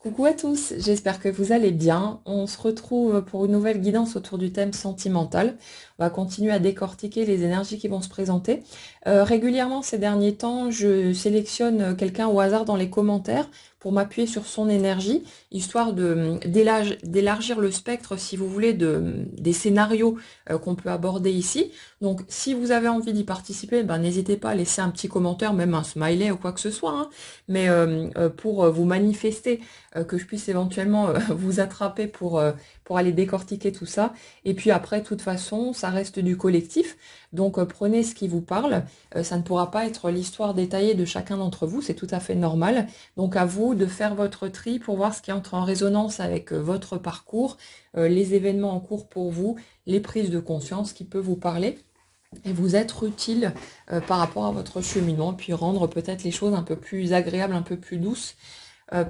Coucou à tous, j'espère que vous allez bien. On se retrouve pour une nouvelle guidance autour du thème sentimental. On va continuer à décortiquer les énergies qui vont se présenter. Régulièrement ces derniers temps, je sélectionne quelqu'un au hasard dans les commentaires pour m'appuyer sur son énergie, histoire d'élargir le spectre, si vous voulez, des scénarios qu'on peut aborder ici. Donc si vous avez envie d'y participer, ben, n'hésitez pas à laisser un petit commentaire, même un smiley ou quoi que ce soit, hein. Mais pour vous manifester que je puisse éventuellement vous attraper pour aller décortiquer tout ça. Et puis après, de toute façon, ça reste du collectif. Donc prenez ce qui vous parle. Ça ne pourra pas être l'histoire détaillée de chacun d'entre vous, c'est tout à fait normal. Donc à vous de faire votre tri pour voir ce qui entre en résonance avec votre parcours, les événements en cours pour vous, les prises de conscience qui peuvent vous parler et vous être utile par rapport à votre cheminement, puis rendre peut-être les choses un peu plus agréables, un peu plus douces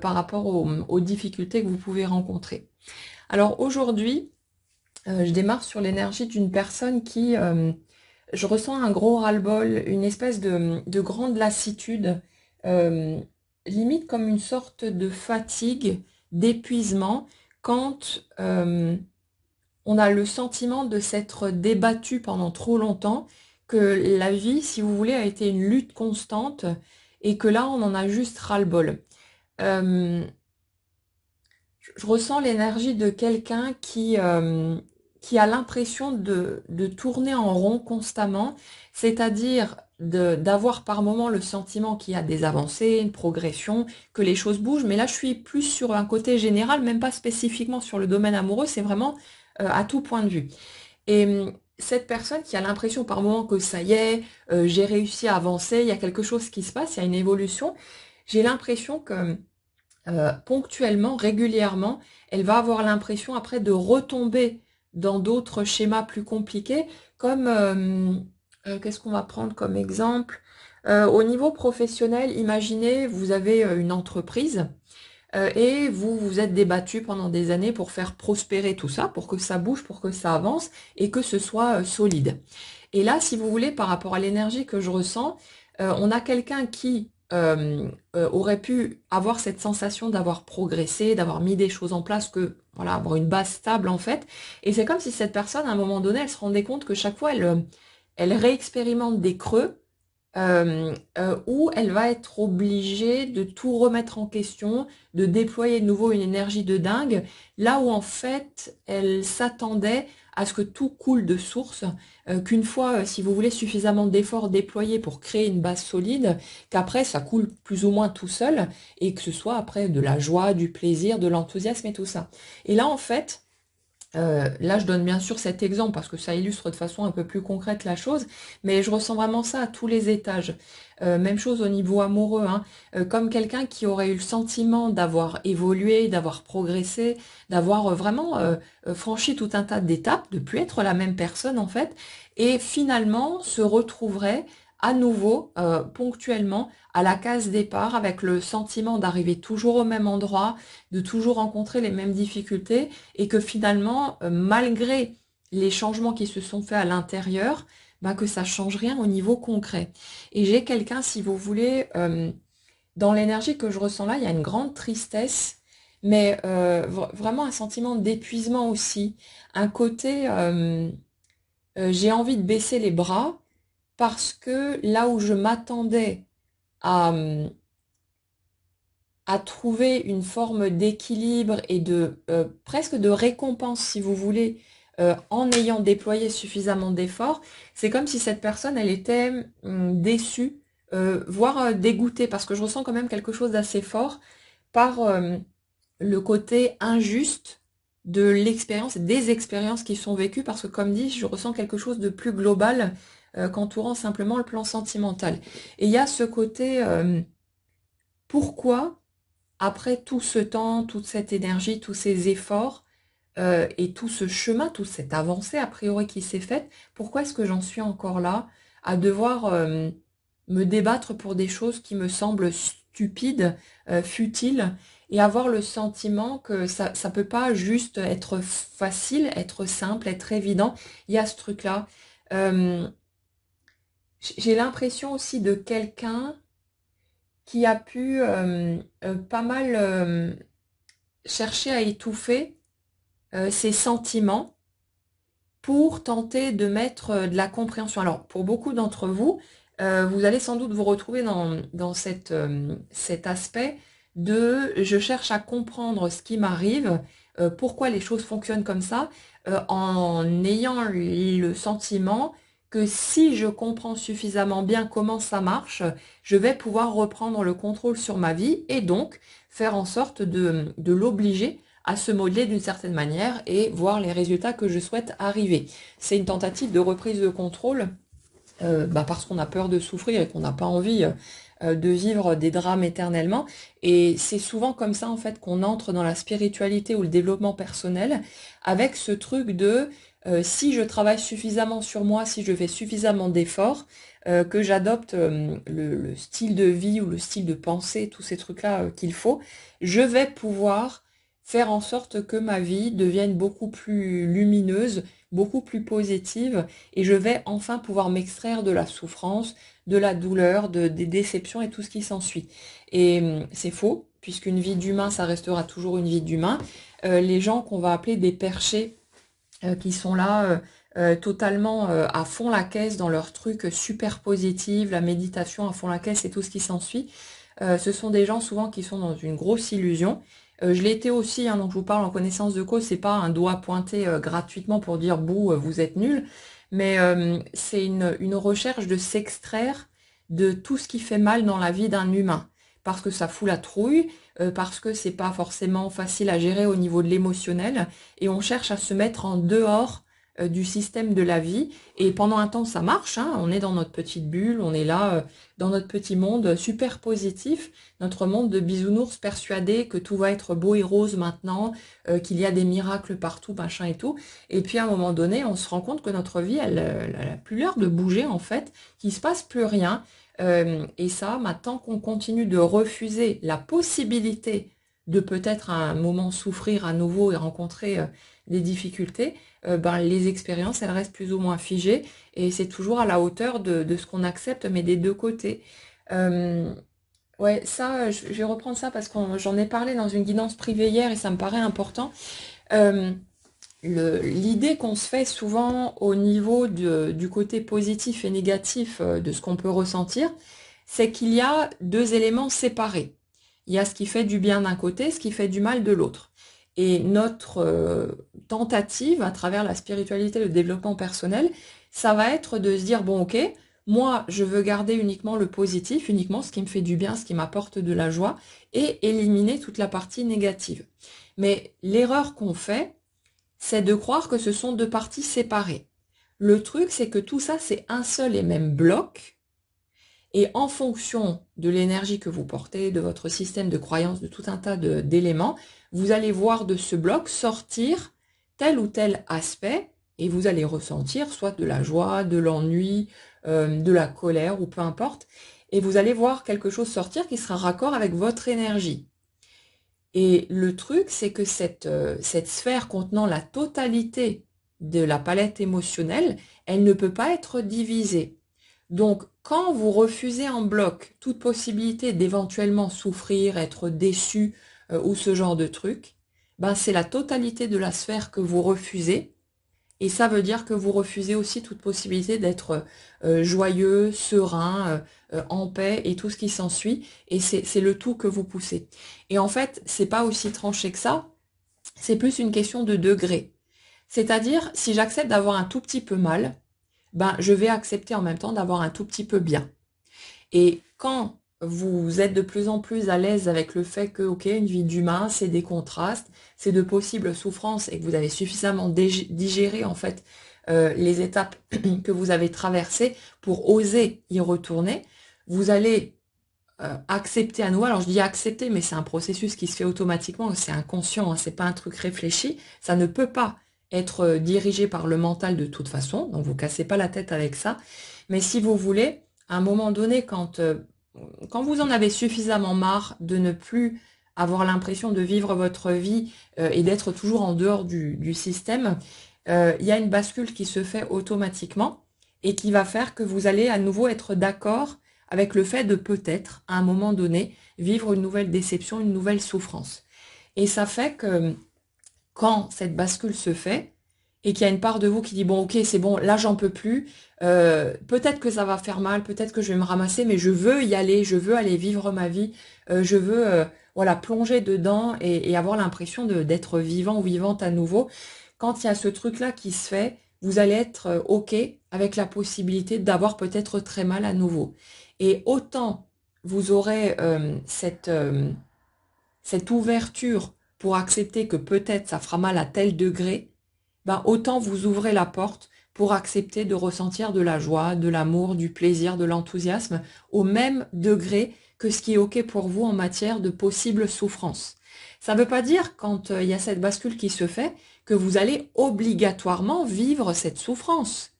par rapport aux difficultés que vous pouvez rencontrer. Alors aujourd'hui, je démarre sur l'énergie d'une personne qui, je ressens un gros ras-le-bol, une espèce de grande lassitude, euh, limite comme une sorte de fatigue, d'épuisement, quand on a le sentiment de s'être débattu pendant trop longtemps, que la vie, si vous voulez, a été une lutte constante et que là, on en a juste ras-le-bol. Euh, je ressens l'énergie de quelqu'un qui a l'impression de tourner en rond constamment, c'est-à-dire d'avoir par moment le sentiment qu'il y a des avancées, une progression, que les choses bougent, mais là je suis plus sur un côté général, même pas spécifiquement sur le domaine amoureux, c'est vraiment à tout point de vue. Et cette personne qui a l'impression par moment que ça y est, j'ai réussi à avancer, il y a quelque chose qui se passe, il y a une évolution, j'ai l'impression que ponctuellement, régulièrement, elle va avoir l'impression après de retomber dans d'autres schémas plus compliqués, comme qu'est-ce qu'on va prendre comme exemple? Au niveau professionnel, imaginez, vous avez une entreprise et vous vous êtes débattu pendant des années pour faire prospérer tout ça, pour que ça bouge, pour que ça avance et que ce soit solide. Et là, si vous voulez, par rapport à l'énergie que je ressens, on a quelqu'un qui aurait pu avoir cette sensation d'avoir progressé, d'avoir mis des choses en place, que voilà, avoir une base stable en fait. Et c'est comme si cette personne, à un moment donné, elle se rendait compte que chaque fois, elle réexpérimente des creux où elle va être obligée de tout remettre en question, de déployer de nouveau une énergie de dingue, là où en fait elle s'attendait à ce que tout coule de source, qu'une fois, si vous voulez, suffisamment d'efforts déployés pour créer une base solide, qu'après ça coule plus ou moins tout seul, et que ce soit après de la joie, du plaisir, de l'enthousiasme et tout ça. Et là en fait, là, je donne bien sûr cet exemple parce que ça illustre de façon un peu plus concrète la chose, mais je ressens vraiment ça à tous les étages. Même chose au niveau amoureux, hein. Comme quelqu'un qui aurait eu le sentiment d'avoir évolué, d'avoir progressé, d'avoir vraiment franchi tout un tas d'étapes, de plus être la même personne en fait, et finalement se retrouverait à nouveau, ponctuellement, à la case départ, avec le sentiment d'arriver toujours au même endroit, de toujours rencontrer les mêmes difficultés et que finalement, malgré les changements qui se sont faits à l'intérieur, bah, que ça change rien au niveau concret. Et j'ai quelqu'un, si vous voulez, dans l'énergie que je ressens là, il y a une grande tristesse, mais vraiment un sentiment d'épuisement aussi. Un côté, j'ai envie de baisser les bras parce que là où je m'attendais à, à trouver une forme d'équilibre et de presque de récompense, si vous voulez, en ayant déployé suffisamment d'efforts, c'est comme si cette personne, elle était déçue, voire dégoûtée, parce que je ressens quand même quelque chose d'assez fort par le côté injuste de l'expérience, des expériences qui sont vécues, parce que comme dit, je ressens quelque chose de plus global qu'entourant simplement le plan sentimental. Et il y a ce côté, pourquoi après tout ce temps, toute cette énergie, tous ces efforts et tout ce chemin, toute cette avancée a priori qui s'est faite, pourquoi est-ce que j'en suis encore là à devoir me débattre pour des choses qui me semblent stupides, futiles, et avoir le sentiment que ça peut pas juste être facile, être simple, être évident. Il y a ce truc-là. Euh, j'ai l'impression aussi de quelqu'un qui a pu pas mal chercher à étouffer ces sentiments pour tenter de mettre de la compréhension. Alors, pour beaucoup d'entre vous, vous allez sans doute vous retrouver dans cet aspect de je cherche à comprendre ce qui m'arrive, pourquoi les choses fonctionnent comme ça, en ayant le sentiment que si je comprends suffisamment bien comment ça marche, je vais pouvoir reprendre le contrôle sur ma vie et donc faire en sorte de l'obliger à se modeler d'une certaine manière et voir les résultats que je souhaite arriver. C'est une tentative de reprise de contrôle parce qu'on a peur de souffrir et qu'on n'a pas envie de vivre des drames éternellement. Et c'est souvent comme ça en fait qu'on entre dans la spiritualité ou le développement personnel avec ce truc de si je travaille suffisamment sur moi, si je fais suffisamment d'efforts, que j'adopte le style de vie ou le style de pensée, tous ces trucs-là qu'il faut, je vais pouvoir faire en sorte que ma vie devienne beaucoup plus lumineuse, beaucoup plus positive, et je vais enfin pouvoir m'extraire de la souffrance, de la douleur, des déceptions et tout ce qui s'ensuit. Et c'est faux, puisqu'une vie d'humain, ça restera toujours une vie d'humain. Les gens qu'on va appeler des perchés, qui sont là totalement à fond la caisse dans leur truc super positif, la méditation à fond la caisse et tout ce qui s'ensuit, ce sont des gens souvent qui sont dans une grosse illusion. Je l'ai été aussi, hein, donc je vous parle en connaissance de cause, c'est pas un doigt pointé gratuitement pour dire bouh, vous êtes nuls, mais c'est une recherche de s'extraire de tout ce qui fait mal dans la vie d'un humain, parce que ça fout la trouille, parce que c'est pas forcément facile à gérer au niveau de l'émotionnel, et on cherche à se mettre en dehors du système de la vie, et pendant un temps ça marche, hein, on est dans notre petite bulle, on est là dans notre petit monde super positif, notre monde de bisounours persuadé que tout va être beau et rose maintenant, qu'il y a des miracles partout, machin et tout, et puis à un moment donné on se rend compte que notre vie elle a plus l'air de bouger en fait, qu'il se passe plus rien, et ça, tant qu'on continue de refuser la possibilité de peut-être à un moment souffrir à nouveau et rencontrer des difficultés, les expériences, elles restent plus ou moins figées et c'est toujours à la hauteur de ce qu'on accepte, mais des deux côtés. Ouais, ça, je vais reprendre ça parce que j'en ai parlé dans une guidance privée hier et ça me paraît important. Euh, L'idée qu'on se fait souvent au niveau du côté positif et négatif de ce qu'on peut ressentir, c'est qu'il y a deux éléments séparés. Il y a ce qui fait du bien d'un côté, ce qui fait du mal de l'autre. Et notre tentative à travers la spiritualité, le développement personnel, ça va être de se dire, bon ok, moi je veux garder uniquement le positif, uniquement ce qui me fait du bien, ce qui m'apporte de la joie, et éliminer toute la partie négative. Mais l'erreur qu'on fait, c'est de croire que ce sont deux parties séparées. Le truc, c'est que tout ça, c'est un seul et même bloc, et en fonction de l'énergie que vous portez, de votre système de croyance, de tout un tas d'éléments, vous allez voir de ce bloc sortir tel ou tel aspect, et vous allez ressentir soit de la joie, de l'ennui, de la colère, ou peu importe, et vous allez voir quelque chose sortir qui sera raccord avec votre énergie. Et le truc, c'est que cette sphère contenant la totalité de la palette émotionnelle, elle ne peut pas être divisée. Donc, quand vous refusez en bloc toute possibilité d'éventuellement souffrir, être déçu ou ce genre de truc, c'est la totalité de la sphère que vous refusez. Et ça veut dire que vous refusez aussi toute possibilité d'être joyeux, serein, en paix et tout ce qui s'ensuit. Et c'est le tout que vous poussez. Et en fait, c'est pas aussi tranché que ça. C'est plus une question de degré. C'est-à-dire, si j'accepte d'avoir un tout petit peu mal, je vais accepter en même temps d'avoir un tout petit peu bien. Et quand vous êtes de plus en plus à l'aise avec le fait que, ok, une vie d'humain, c'est des contrastes, c'est de possibles souffrances et que vous avez suffisamment digéré en fait les étapes que vous avez traversées pour oser y retourner, vous allez accepter à nouveau. Alors je dis accepter, mais c'est un processus qui se fait automatiquement, c'est inconscient, hein, c'est pas un truc réfléchi, ça ne peut pas être dirigé par le mental de toute façon, donc vous cassez pas la tête avec ça. Mais si vous voulez, à un moment donné, quand vous en avez suffisamment marre de ne plus avoir l'impression de vivre votre vie et d'être toujours en dehors du système, il y a une bascule qui se fait automatiquement et qui va faire que vous allez à nouveau être d'accord avec le fait de peut-être, à un moment donné, vivre une nouvelle déception, une nouvelle souffrance. Et ça fait que quand cette bascule se fait, et qu'il y a une part de vous qui dit, bon, ok, c'est bon, là, j'en peux plus, peut-être que ça va faire mal, peut-être que je vais me ramasser, mais je veux y aller, je veux aller vivre ma vie, je veux, voilà, plonger dedans et avoir l'impression d'être vivant ou vivante à nouveau. Quand il y a ce truc-là qui se fait, vous allez être ok avec la possibilité d'avoir peut-être très mal à nouveau. Et autant vous aurez cette ouverture pour accepter que peut-être ça fera mal à tel degré, ben autant vous ouvrez la porte pour accepter de ressentir de la joie, de l'amour, du plaisir, de l'enthousiasme au même degré que ce qui est OK pour vous en matière de possible souffrance. Ça ne veut pas dire, quand il y a cette bascule qui se fait, que vous allez obligatoirement vivre cette souffrance.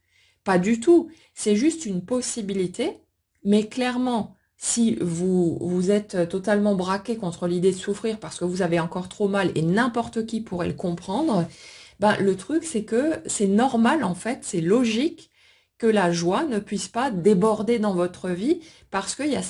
Pas du tout. C'est juste une possibilité, mais clairement, si vous êtes totalement braqué contre l'idée de souffrir parce que vous avez encore trop mal et n'importe qui pourrait le comprendre, ben, le truc, c'est que c'est normal, en fait, c'est logique que la joie ne puisse pas déborder dans votre vie parce qu'il y a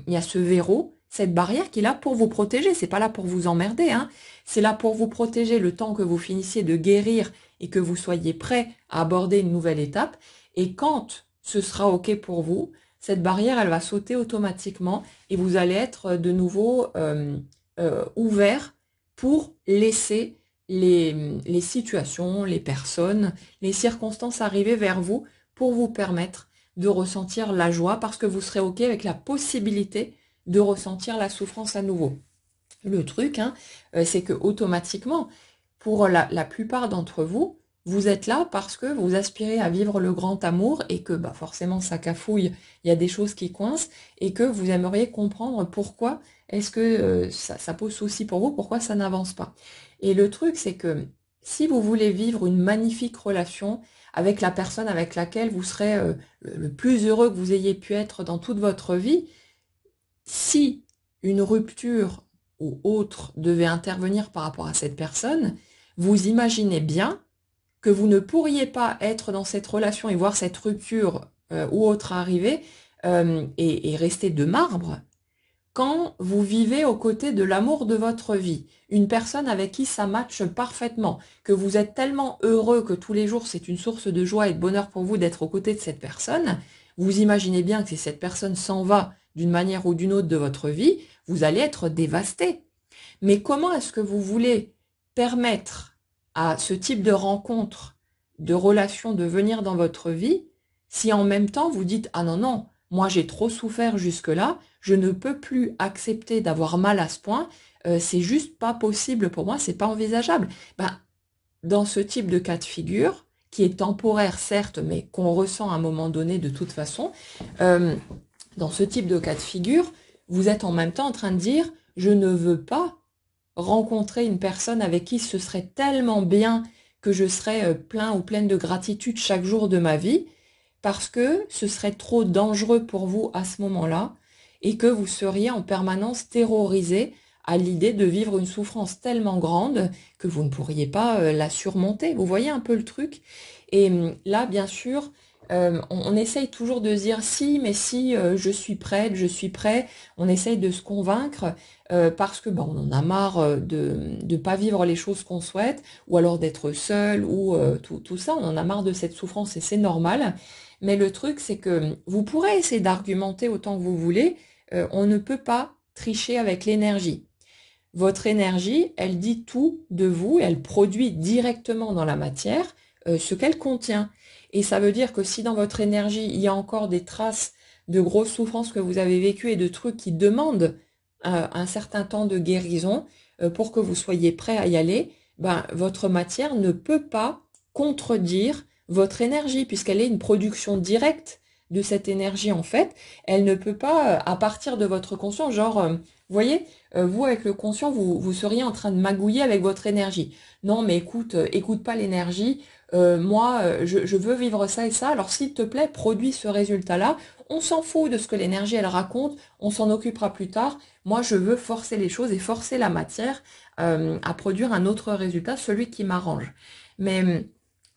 il y a ce verrou, cette barrière qui est là pour vous protéger. C'est pas là pour vous emmerder, hein. C'est là pour vous protéger le temps que vous finissiez de guérir et que vous soyez prêt à aborder une nouvelle étape. Et quand ce sera OK pour vous, cette barrière, elle va sauter automatiquement et vous allez être de nouveau ouvert pour laisser les situations, les personnes, les circonstances arriver vers vous pour vous permettre de ressentir la joie parce que vous serez OK avec la possibilité de ressentir la souffrance à nouveau. Le truc, hein, c'est que automatiquement, pour la plupart d'entre vous, vous êtes là parce que vous aspirez à vivre le grand amour et que bah, forcément ça cafouille, il y a des choses qui coincent et que vous aimeriez comprendre pourquoi est-ce que ça pose souci pour vous, pourquoi ça n'avance pas. Et le truc, c'est que si vous voulez vivre une magnifique relation avec la personne avec laquelle vous serez le plus heureux que vous ayez pu être dans toute votre vie, si une rupture ou autre devait intervenir par rapport à cette personne, vous imaginez bien que vous ne pourriez pas être dans cette relation et voir cette rupture ou autre arriver et rester de marbre quand vous vivez aux côtés de l'amour de votre vie, une personne avec qui ça matche parfaitement, que vous êtes tellement heureux que tous les jours c'est une source de joie et de bonheur pour vous d'être aux côtés de cette personne, vous imaginez bien que si cette personne s'en va d'une manière ou d'une autre de votre vie, vous allez être dévasté. Mais comment est-ce que vous voulez permettre à ce type de rencontre, de relation de venir dans votre vie, si en même temps vous dites « Ah non, non, moi j'ai trop souffert jusque-là, je ne peux plus accepter d'avoir mal à ce point, c'est juste pas possible pour moi, c'est pas envisageable. » Ben, dans ce type de cas de figure, qui est temporaire certes, mais qu'on ressent à un moment donné de toute façon, dans ce type de cas de figure, vous êtes en même temps en train de dire « Je ne veux pas rencontrer une personne avec qui ce serait tellement bien que je serais plein ou pleine de gratitude chaque jour de ma vie, parce que ce serait trop dangereux pour vous à ce moment-là, et que vous seriez en permanence terrorisé à l'idée de vivre une souffrance tellement grande que vous ne pourriez pas la surmonter. Vous voyez un peu le truc? Et là, bien sûr, on essaye toujours de se dire si, mais si je suis prête, je suis prêt. On essaye de se convaincre parce que on en a marre de ne pas vivre les choses qu'on souhaite, ou alors d'être seul, ou tout ça. On en a marre de cette souffrance et c'est normal. Mais le truc, c'est que vous pourrez essayer d'argumenter autant que vous voulez. On ne peut pas tricher avec l'énergie. Votre énergie, elle dit tout de vous, elle produit directement dans la matière ce qu'elle contient. Et ça veut dire que si dans votre énergie, il y a encore des traces de grosses souffrances que vous avez vécues et de trucs qui demandent un certain temps de guérison pour que vous soyez prêt à y aller, ben, votre matière ne peut pas contredire votre énergie puisqu'elle est une production directe de cette énergie en fait. Elle ne peut pas, à partir de votre conscient, genre, vous voyez, vous avec le conscient, vous seriez en train de magouiller avec votre énergie. Non mais écoute, écoute pas l'énergie, moi je veux vivre ça et ça, alors s'il te plaît, produis ce résultat-là. On s'en fout de ce que l'énergie elle raconte, on s'en occupera plus tard. Moi je veux forcer les choses et forcer la matière à produire un autre résultat, celui qui m'arrange. Mais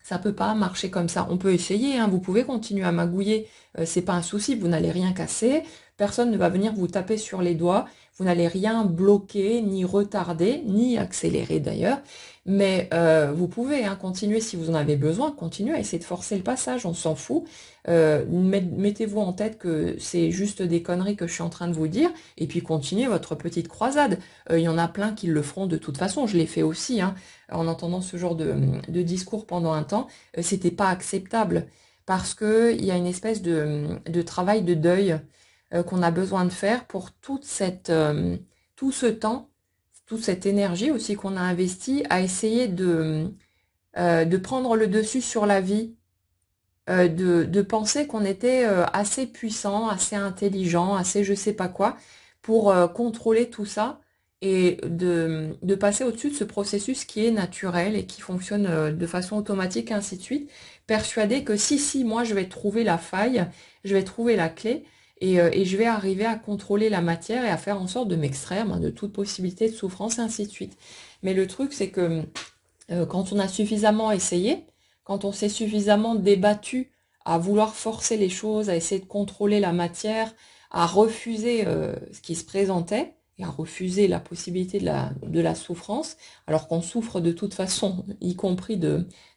ça peut pas marcher comme ça. On peut essayer, hein, vous pouvez continuer à magouiller, c'est pas un souci, vous n'allez rien casser. Personne ne va venir vous taper sur les doigts. Vous n'allez rien bloquer, ni retarder, ni accélérer d'ailleurs. Mais vous pouvez continuer si vous en avez besoin, continuer à essayer de forcer le passage, on s'en fout. Mettez-vous en tête que c'est juste des conneries que je suis en train de vous dire, et puis continuez votre petite croisade. Il y en a plein qui le feront de toute façon, je l'ai fait aussi, en entendant ce genre de discours pendant un temps. C'était pas acceptable, parce qu'il y a une espèce de travail de deuil qu'on a besoin de faire pour tout ce temps, toute cette énergie aussi qu'on a investi à essayer de prendre le dessus sur la vie, de penser qu'on était assez puissant, assez intelligent, assez je sais pas quoi, pour contrôler tout ça et de passer au-dessus de ce processus qui est naturel et qui fonctionne de façon automatique, ainsi de suite, persuadé que si, moi je vais trouver la faille, je vais trouver la clé, et je vais arriver à contrôler la matière et à faire en sorte de m'extraire de toute possibilité de souffrance, et ainsi de suite. Mais le truc, c'est que quand on a suffisamment essayé, quand on s'est suffisamment débattu à vouloir forcer les choses, à essayer de contrôler la matière, à refuser ce qui se présentait, et à refuser la possibilité de la souffrance, alors qu'on souffre de toute façon, y compris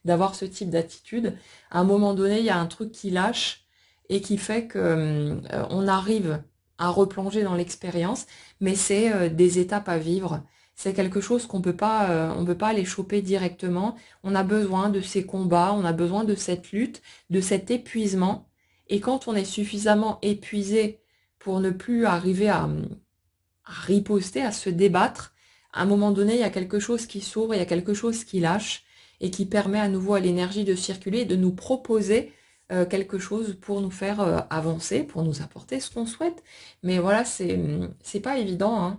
d'avoir ce type d'attitude, à un moment donné, il y a un truc qui lâche et qui fait que on arrive à replonger dans l'expérience, mais c'est des étapes à vivre. C'est quelque chose on peut pas aller choper directement. On a besoin de ces combats, on a besoin de cette lutte, de cet épuisement. Et quand on est suffisamment épuisé pour ne plus arriver à riposter, à se débattre, à un moment donné, il y a quelque chose qui s'ouvre, il y a quelque chose qui lâche et qui permet à nouveau à l'énergie de circuler et de nous proposer quelque chose pour nous faire avancer, pour nous apporter ce qu'on souhaite. Mais voilà, c'est pas évident,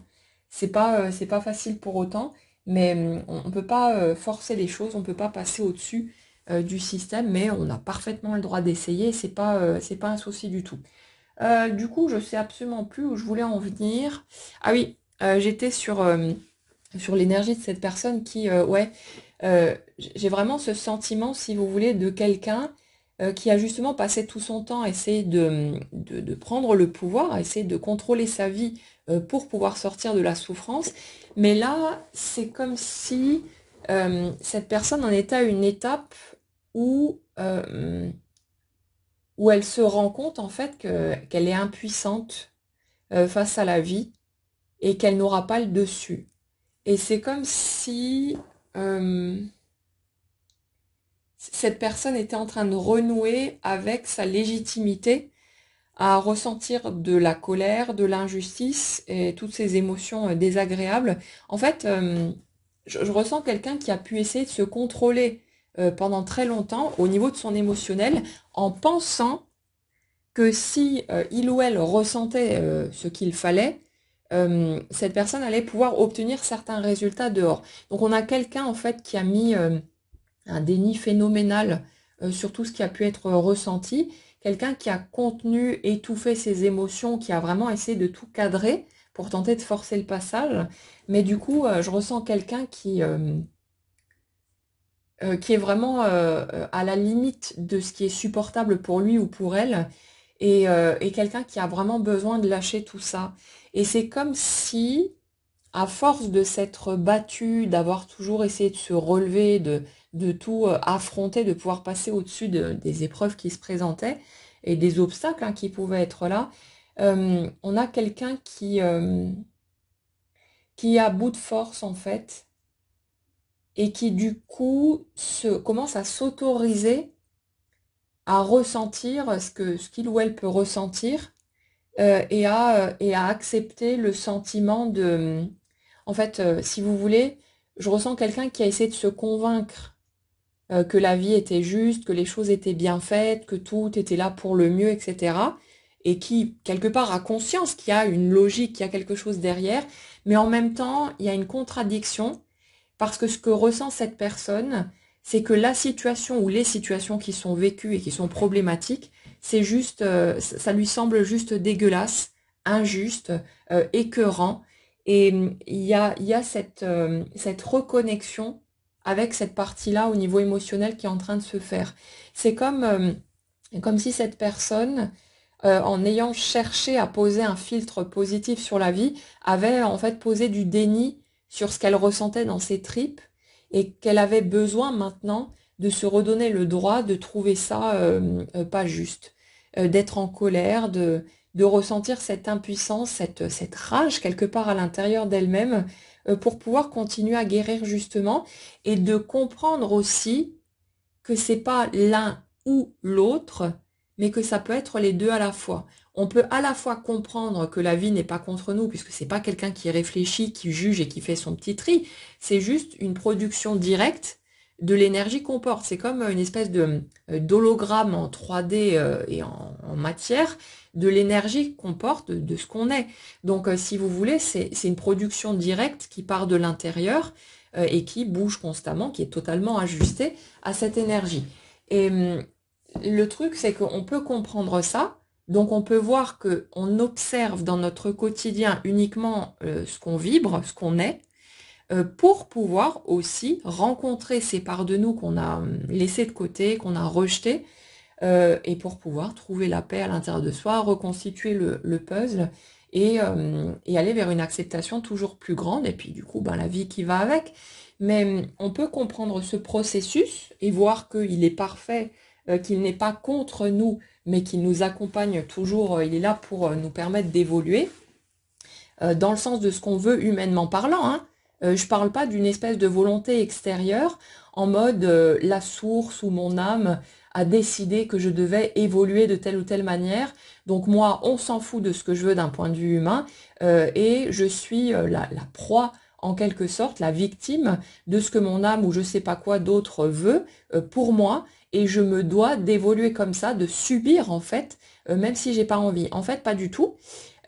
c'est pas facile pour autant, mais on peut pas forcer les choses, on peut pas passer au-dessus du système, mais on a parfaitement le droit d'essayer, c'est pas un souci du tout. Du coup, je sais absolument plus où je voulais en venir. Ah oui, j'étais sur l'énergie de cette personne qui, ouais, j'ai vraiment ce sentiment, si vous voulez, de quelqu'un qui a justement passé tout son temps à essayer de prendre le pouvoir, à essayer de contrôler sa vie pour pouvoir sortir de la souffrance. Mais là, c'est comme si cette personne en était à une étape où, où elle se rend compte en fait qu'elle est impuissante face à la vie et qu'elle n'aura pas le dessus. Et c'est comme si cette personne était en train de renouer avec sa légitimité à ressentir de la colère, de l'injustice et toutes ces émotions désagréables. En fait, je ressens quelqu'un qui a pu essayer de se contrôler pendant très longtemps au niveau de son émotionnel en pensant que si il ou elle ressentait ce qu'il fallait, cette personne allait pouvoir obtenir certains résultats dehors. Donc on a quelqu'un en fait qui a mis un déni phénoménal sur tout ce qui a pu être ressenti, quelqu'un qui a contenu, étouffé ses émotions, qui a vraiment essayé de tout cadrer pour tenter de forcer le passage. Mais du coup, je ressens quelqu'un qui est vraiment à la limite de ce qui est supportable pour lui ou pour elle, et quelqu'un qui a vraiment besoin de lâcher tout ça. Et c'est comme si, à force de s'être battu, d'avoir toujours essayé de se relever, de tout affronter, de pouvoir passer au-dessus des épreuves qui se présentaient et des obstacles qui pouvaient être là, on a quelqu'un qui est à bout de force en fait et qui du coup commence à s'autoriser à ressentir ce qu'il ou elle peut ressentir et à accepter le sentiment de... En fait, si vous voulez, je ressens quelqu'un qui a essayé de se convaincre que la vie était juste, que les choses étaient bien faites, que tout était là pour le mieux, etc. Et qui, quelque part, a conscience qu'il y a une logique, qu'il y a quelque chose derrière, mais en même temps, il y a une contradiction, parce que ce que ressent cette personne, c'est que la situation ou les situations qui sont vécues et qui sont problématiques, c'est juste, ça lui semble juste dégueulasse, injuste, écœurant. Et il y a cette reconnexion avec cette partie-là au niveau émotionnel qui est en train de se faire. C'est comme si cette personne en ayant cherché à poser un filtre positif sur la vie, avait en fait posé du déni sur ce qu'elle ressentait dans ses tripes et qu'elle avait besoin maintenant de se redonner le droit de trouver ça pas juste, d'être en colère, de ressentir cette impuissance, cette rage quelque part à l'intérieur d'elle-même pour pouvoir continuer à guérir justement et de comprendre aussi que c'est pas l'un ou l'autre, mais que ça peut être les deux à la fois. On peut à la fois comprendre que la vie n'est pas contre nous, puisque c'est pas quelqu'un qui réfléchit, qui juge et qui fait son petit tri, c'est juste une production directe de l'énergie qu'on porte. C'est comme une espèce de d'hologramme en 3D et en matière de l'énergie qu'on porte, de ce qu'on est. Donc si vous voulez, c'est une production directe qui part de l'intérieur et qui bouge constamment, qui est totalement ajustée à cette énergie. Et le truc, c'est qu'on peut comprendre ça, donc on peut voir qu'on observe dans notre quotidien uniquement ce qu'on vibre, ce qu'on est, pour pouvoir aussi rencontrer ces parts de nous qu'on a laissées de côté, qu'on a rejetées, et pour pouvoir trouver la paix à l'intérieur de soi, reconstituer le puzzle et aller vers une acceptation toujours plus grande, et puis du coup, ben, la vie qui va avec. Mais on peut comprendre ce processus et voir qu'il est parfait, qu'il n'est pas contre nous, mais qu'il nous accompagne toujours, il est là pour nous permettre d'évoluer, dans le sens de ce qu'on veut humainement parlant, hein. Je parle pas d'une espèce de volonté extérieure en mode la source ou mon âme a décidé que je devais évoluer de telle ou telle manière. Donc moi, on s'en fout de ce que je veux d'un point de vue humain et je suis la proie en quelque sorte, la victime de ce que mon âme ou je sais pas quoi d'autre veut pour moi et je me dois d'évoluer comme ça, de subir en fait, même si j'ai pas envie. En fait, pas du tout.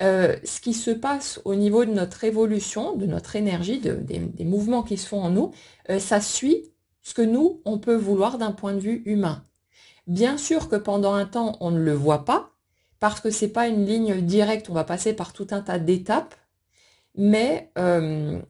Ce qui se passe au niveau de notre évolution, de notre énergie, des mouvements qui se font en nous, ça suit ce que nous, on peut vouloir d'un point de vue humain. Bien sûr que pendant un temps, on ne le voit pas, parce que c'est pas une ligne directe, on va passer par tout un tas d'étapes, mais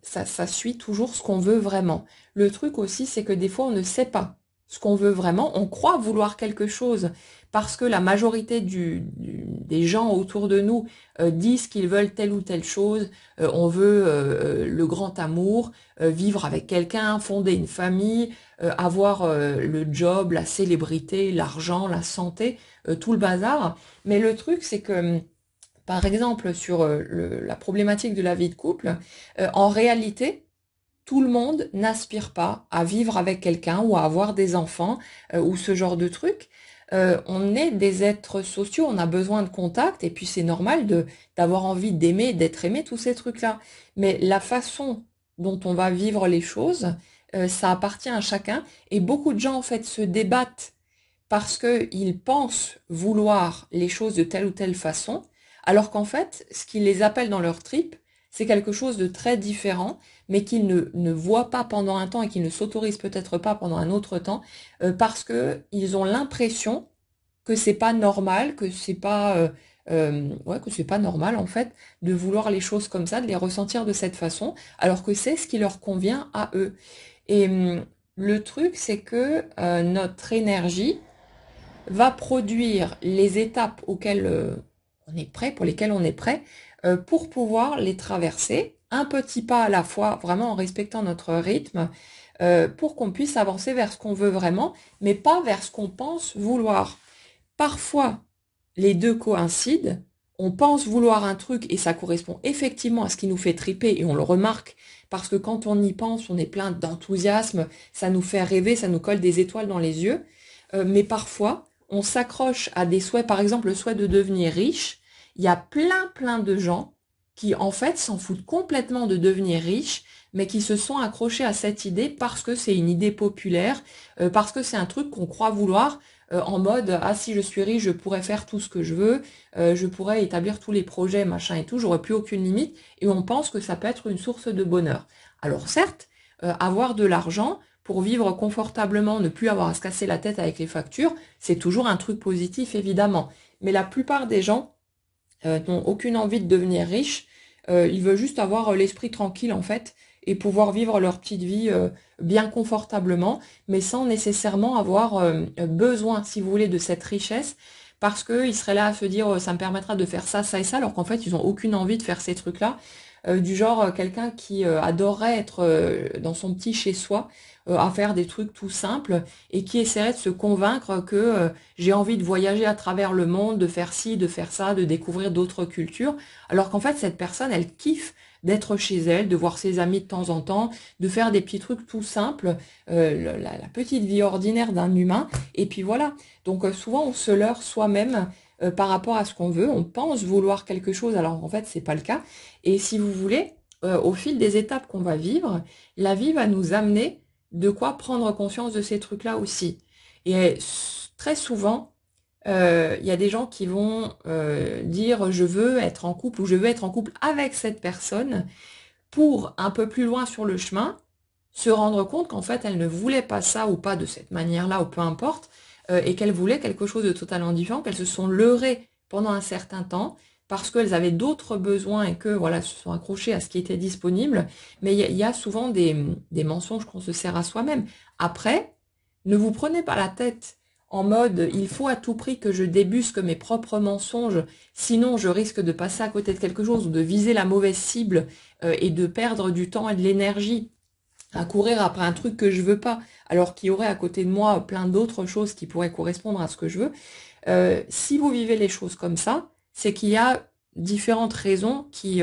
ça suit toujours ce qu'on veut vraiment. Le truc aussi, c'est que des fois, on ne sait pas ce qu'on veut vraiment. On croit vouloir quelque chose parce que la majorité des gens autour de nous disent qu'ils veulent telle ou telle chose. On veut le grand amour, vivre avec quelqu'un, fonder une famille, avoir le job, la célébrité, l'argent, la santé, tout le bazar. Mais le truc, c'est que par exemple, sur la problématique de la vie de couple, en réalité, tout le monde n'aspire pas à vivre avec quelqu'un ou à avoir des enfants ou ce genre de truc. On est des êtres sociaux, on a besoin de contact et puis c'est normal d'avoir envie d'aimer, d'être aimé, tous ces trucs-là. Mais la façon dont on va vivre les choses, ça appartient à chacun et beaucoup de gens en fait se débattent parce qu'ils pensent vouloir les choses de telle ou telle façon, alors qu'en fait, ce qui les appelle dans leur trip, c'est quelque chose de très différent, mais qu'ils ne voient pas pendant un temps et qu'ils ne s'autorisent peut-être pas pendant un autre temps, parce que ils ont l'impression que c'est pas normal, que c'est pas normal en fait de vouloir les choses comme ça, de les ressentir de cette façon, alors que c'est ce qui leur convient à eux. Et le truc, c'est que notre énergie va produire les étapes auxquelles on est prêt, pour lesquelles on est prêt, pour pouvoir les traverser, un petit pas à la fois, vraiment en respectant notre rythme, pour qu'on puisse avancer vers ce qu'on veut vraiment, mais pas vers ce qu'on pense vouloir. Parfois, les deux coïncident, on pense vouloir un truc et ça correspond effectivement à ce qui nous fait triper et on le remarque parce que quand on y pense, on est plein d'enthousiasme, ça nous fait rêver, ça nous colle des étoiles dans les yeux, mais parfois, on s'accroche à des souhaits, par exemple le souhait de devenir riche. Il y a plein de gens qui en fait s'en foutent complètement de devenir riche, mais qui se sont accrochés à cette idée parce que c'est une idée populaire, parce que c'est un truc qu'on croit vouloir, en mode ah si je suis riche je pourrais faire tout ce que je veux, je pourrais établir tous les projets machin et tout, j'aurais plus aucune limite, et on pense que ça peut être une source de bonheur. Alors certes, avoir de l'argent pour vivre confortablement, ne plus avoir à se casser la tête avec les factures, c'est toujours un truc positif évidemment. Mais la plupart des gens n'ont aucune envie de devenir riches, ils veulent juste avoir l'esprit tranquille en fait et pouvoir vivre leur petite vie bien confortablement, mais sans nécessairement avoir besoin, si vous voulez, de cette richesse, parce qu'ils seraient là à se dire ça me permettra de faire ça, ça et ça, alors qu'en fait ils n'ont aucune envie de faire ces trucs-là. Du genre quelqu'un qui adorerait être dans son petit chez-soi, à faire des trucs tout simples, et qui essaierait de se convaincre que j'ai envie de voyager à travers le monde, de faire ci, de faire ça, de découvrir d'autres cultures, alors qu'en fait cette personne, elle kiffe d'être chez elle, de voir ses amis de temps en temps, de faire des petits trucs tout simples, la petite vie ordinaire d'un humain, et puis voilà. Donc souvent on se leurre soi-même par rapport à ce qu'on veut, on pense vouloir quelque chose, alors en fait c'est pas le cas, et si vous voulez, au fil des étapes qu'on va vivre, la vie va nous amener de quoi prendre conscience de ces trucs-là aussi. Et très souvent, il y a des gens qui vont dire je veux être en couple ou je veux être en couple avec cette personne pour un peu plus loin sur le chemin se rendre compte qu'en fait elle ne voulait pas ça ou pas de cette manière-là ou peu importe et qu'elle voulait quelque chose de totalement différent, qu'elles se sont leurrées pendant un certain temps parce qu'elles avaient d'autres besoins et que voilà se sont accrochées à ce qui était disponible. Mais il y a souvent des mensonges qu'on se sert à soi-même. Après, ne vous prenez pas la tête en mode il faut à tout prix que je débusque mes propres mensonges, sinon je risque de passer à côté de quelque chose ou de viser la mauvaise cible et de perdre du temps et de l'énergie à courir après un truc que je veux pas, alors qu'il y aurait à côté de moi plein d'autres choses qui pourraient correspondre à ce que je veux. Si vous vivez les choses comme ça, c'est qu'il y a différentes raisons qui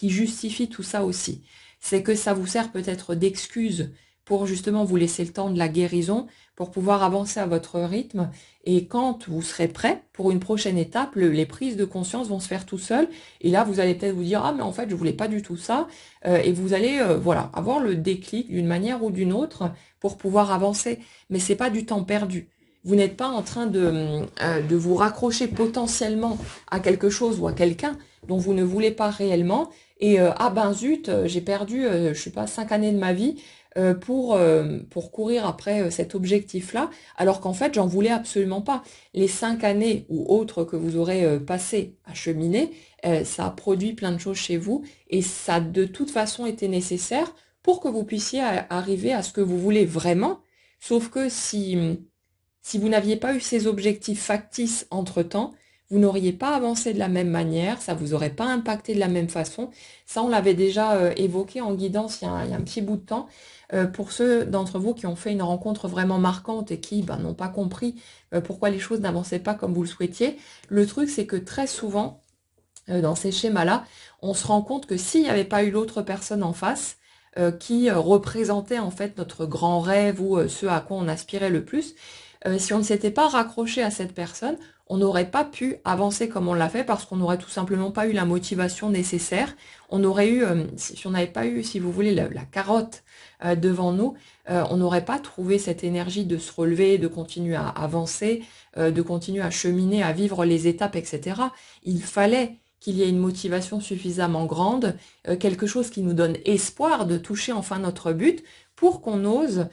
justifient tout ça aussi. C'est que ça vous sert peut-être d'excuse pour justement vous laisser le temps de la guérison, pour pouvoir avancer à votre rythme. Et quand vous serez prêt pour une prochaine étape, les prises de conscience vont se faire tout seules. Et là, vous allez peut-être vous dire, ah mais en fait, je voulais pas du tout ça. Et vous allez voilà avoir le déclic d'une manière ou d'une autre pour pouvoir avancer. Mais c'est pas du temps perdu. Vous n'êtes pas en train de vous raccrocher potentiellement à quelque chose ou à quelqu'un dont vous ne voulez pas réellement. Et ah ben zut, j'ai perdu, je sais pas, 5 années de ma vie pour courir après cet objectif-là, alors qu'en fait, j'en voulais absolument pas. Les 5 années ou autres que vous aurez passées à cheminer, ça a produit plein de choses chez vous et ça a de toute façon été nécessaire pour que vous puissiez arriver à ce que vous voulez vraiment. Sauf que si vous n'aviez pas eu ces objectifs factices entre-temps, vous n'auriez pas avancé de la même manière, ça vous aurait pas impacté de la même façon. Ça, on l'avait déjà évoqué en guidance il y a un petit bout de temps. Pour ceux d'entre vous qui ont fait une rencontre vraiment marquante et qui n'ont pas compris pourquoi les choses n'avançaient pas comme vous le souhaitiez, le truc c'est que très souvent, dans ces schémas-là, on se rend compte que s'il n'y avait pas eu l'autre personne en face, qui représentait en fait notre grand rêve ou ce à quoi on aspirait le plus, si on ne s'était pas raccroché à cette personne, on n'aurait pas pu avancer comme on l'a fait parce qu'on n'aurait tout simplement pas eu la motivation nécessaire. On aurait eu, si on n'avait pas eu, si vous voulez, la carotte devant nous, on n'aurait pas trouvé cette énergie de se relever, de continuer à avancer, de continuer à cheminer, à vivre les étapes, etc. Il fallait qu'il y ait une motivation suffisamment grande, quelque chose qui nous donne espoir de toucher enfin notre but pour qu'on ose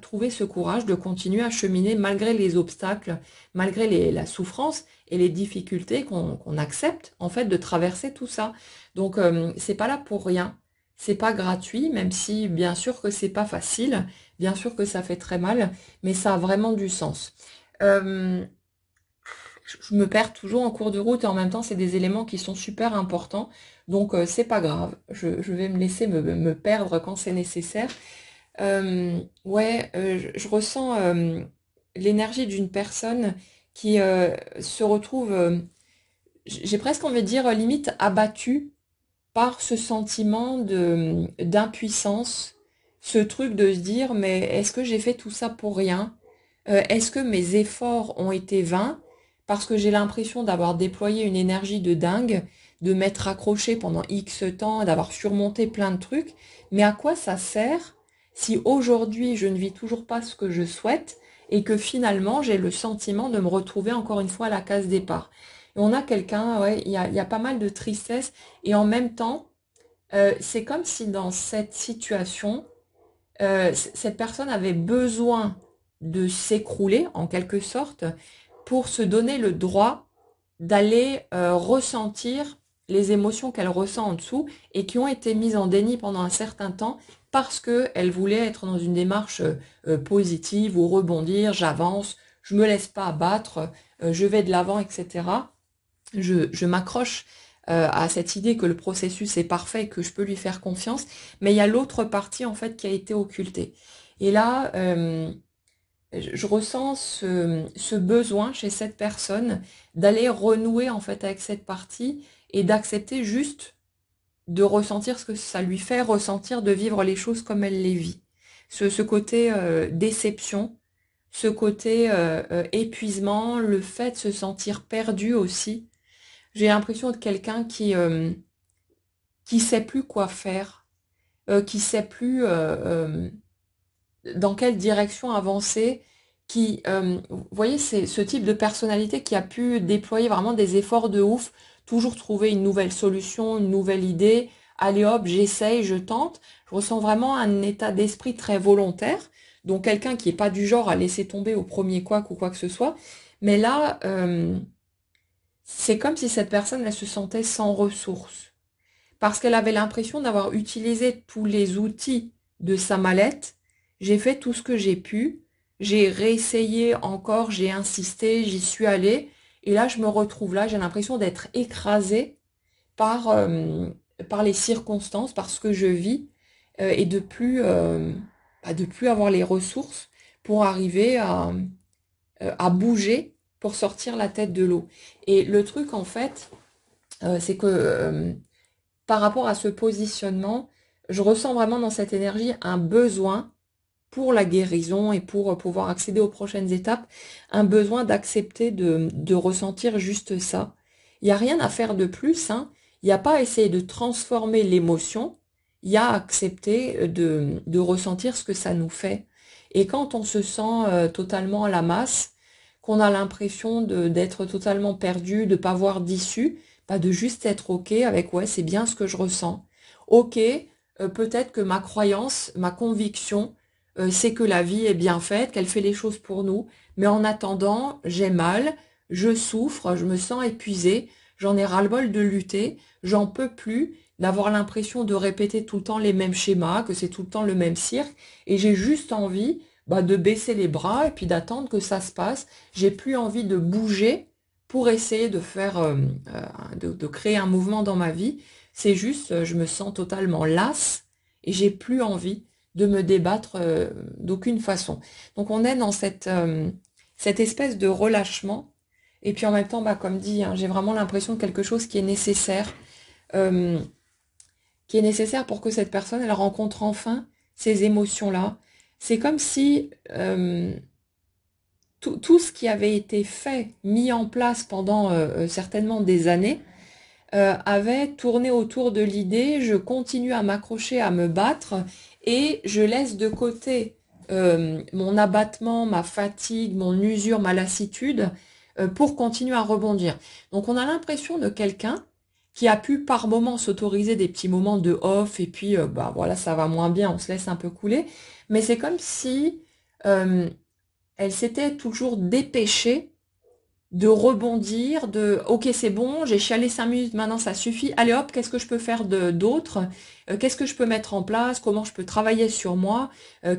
trouver ce courage de continuer à cheminer malgré les obstacles, malgré la souffrance et les difficultés qu'on accepte en fait de traverser tout ça. Donc c'est pas là pour rien, c'est pas gratuit, même si bien sûr que c'est pas facile, bien sûr que ça fait très mal, mais ça a vraiment du sens. Je me perds toujours en cours de route et en même temps c'est des éléments qui sont super importants, donc c'est pas grave, je vais me laisser me perdre quand c'est nécessaire. Je ressens l'énergie d'une personne qui se retrouve, j'ai presque envie de dire, limite abattue par ce sentiment d'impuissance, ce truc de se dire, mais est-ce que j'ai fait tout ça pour rien? Est-ce que mes efforts ont été vains? Parce que j'ai l'impression d'avoir déployé une énergie de dingue, de m'être accroché pendant X temps, d'avoir surmonté plein de trucs, mais à quoi ça sert si aujourd'hui je ne vis toujours pas ce que je souhaite et que finalement j'ai le sentiment de me retrouver encore une fois à la case départ. Et on a quelqu'un, ouais, il y a pas mal de tristesse et en même temps, c'est comme si dans cette situation, cette personne avait besoin de s'écrouler en quelque sorte pour se donner le droit d'aller ressentir les émotions qu'elle ressent en dessous et qui ont été mises en déni pendant un certain temps parce qu'elle voulait être dans une démarche positive ou rebondir, j'avance, je me laisse pas abattre, je vais de l'avant, etc. Je m'accroche à cette idée que le processus est parfait et que je peux lui faire confiance, mais il y a l'autre partie en fait qui a été occultée. Et là, je ressens ce besoin chez cette personne d'aller renouer en fait avec cette partie et d'accepter juste de ressentir ce que ça lui fait ressentir, de vivre les choses comme elle les vit. Ce côté déception, ce côté épuisement, le fait de se sentir perdu aussi. J'ai l'impression de quelqu'un qui sait plus quoi faire, qui sait plus dans quelle direction avancer, vous voyez, c'est ce type de personnalité qui a pu déployer vraiment des efforts de ouf, toujours trouver une nouvelle solution, une nouvelle idée. Allez hop, j'essaye, je tente. Je ressens vraiment un état d'esprit très volontaire, donc quelqu'un qui est pas du genre à laisser tomber au premier couac ou quoi que ce soit. Mais là, c'est comme si cette personne, elle se sentait sans ressources, parce qu'elle avait l'impression d'avoir utilisé tous les outils de sa mallette. J'ai fait tout ce que j'ai pu, j'ai réessayé encore, j'ai insisté, j'y suis allée, et là je me retrouve là, j'ai l'impression d'être écrasée par, par les circonstances, par ce que je vis, et de plus avoir les ressources pour arriver à bouger, pour sortir la tête de l'eau. Et le truc en fait, c'est que par rapport à ce positionnement, je ressens vraiment dans cette énergie un besoin pour la guérison et pour pouvoir accéder aux prochaines étapes, un besoin d'accepter de ressentir juste ça. Il n'y a rien à faire de plus, hein. Il n'y a pas à essayer de transformer l'émotion, il y a à accepter de ressentir ce que ça nous fait. Et quand on se sent totalement à la masse, qu'on a l'impression d'être totalement perdu, de pas voir d'issue, bah de juste être ok avec ouais, c'est bien ce que je ressens. Ok, peut-être que ma croyance, ma conviction, c'est que la vie est bien faite, qu'elle fait les choses pour nous, mais en attendant, j'ai mal, je souffre, je me sens épuisée, j'en ai ras-le-bol de lutter, j'en peux plus d'avoir l'impression de répéter tout le temps les mêmes schémas, que c'est tout le temps le même cirque, et j'ai juste envie bah, de baisser les bras et puis d'attendre que ça se passe. J'ai plus envie de bouger pour essayer de faire, de créer un mouvement dans ma vie. C'est juste, je me sens totalement lasse et j'ai plus envie de me débattre d'aucune façon. Donc on est dans cette espèce de relâchement. Et puis en même temps, bah, comme dit, hein, j'ai vraiment l'impression de quelque chose euh, qui est nécessaire pour que cette personne, elle rencontre enfin ces émotions-là. C'est comme si tout ce qui avait été fait, mis en place pendant certainement des années, avait tourné autour de l'idée, je continue à m'accrocher, à me battre, et je laisse de côté mon abattement, ma fatigue, mon usure, ma lassitude, pour continuer à rebondir. Donc on a l'impression de quelqu'un qui a pu par moments s'autoriser des petits moments de off, et puis bah voilà, ça va moins bien, on se laisse un peu couler, mais c'est comme si elle s'était toujours dépêchée de rebondir, de ok c'est bon, j'ai chialé 5 minutes, maintenant ça suffit, allez hop, qu'est-ce que je peux faire d'autre, qu'est-ce que je peux mettre en place, comment je peux travailler sur moi,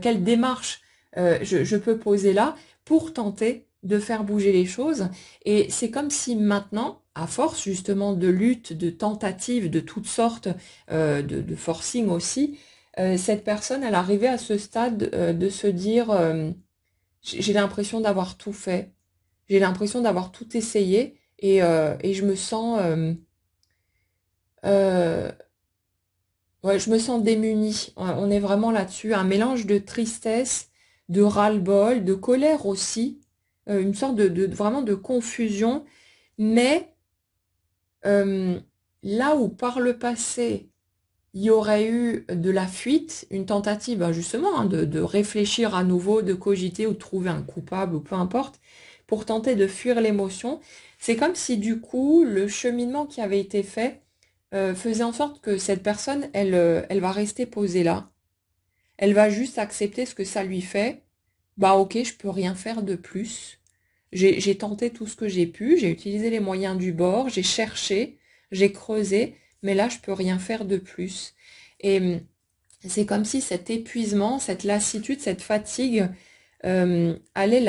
quelle démarche je peux poser là pour tenter de faire bouger les choses. Et c'est comme si maintenant, à force justement de lutte, de tentatives de toutes sortes, de forcing aussi, cette personne, elle arrivait à ce stade de se dire j'ai l'impression d'avoir tout fait. J'ai l'impression d'avoir tout essayé et je me sens, euh, ouais, je me sens démunie. Ouais, on est vraiment là-dessus. Un mélange de tristesse, de ras-le-bol, de colère aussi, une sorte vraiment de confusion. Mais euh, là où par le passé, il y aurait eu de la fuite, une tentative ben, justement hein, de réfléchir à nouveau, de cogiter ou de trouver un coupable ou peu importe, pour tenter de fuir l'émotion. C'est comme si du coup le cheminement qui avait été fait faisait en sorte que cette personne, elle va rester posée là. Elle va juste accepter ce que ça lui fait. Bah ok, je peux rien faire de plus. J'ai tenté tout ce que j'ai pu, j'ai utilisé les moyens du bord, j'ai cherché, j'ai creusé, mais là je peux rien faire de plus. Et c'est comme si cet épuisement, cette lassitude, cette fatigue allait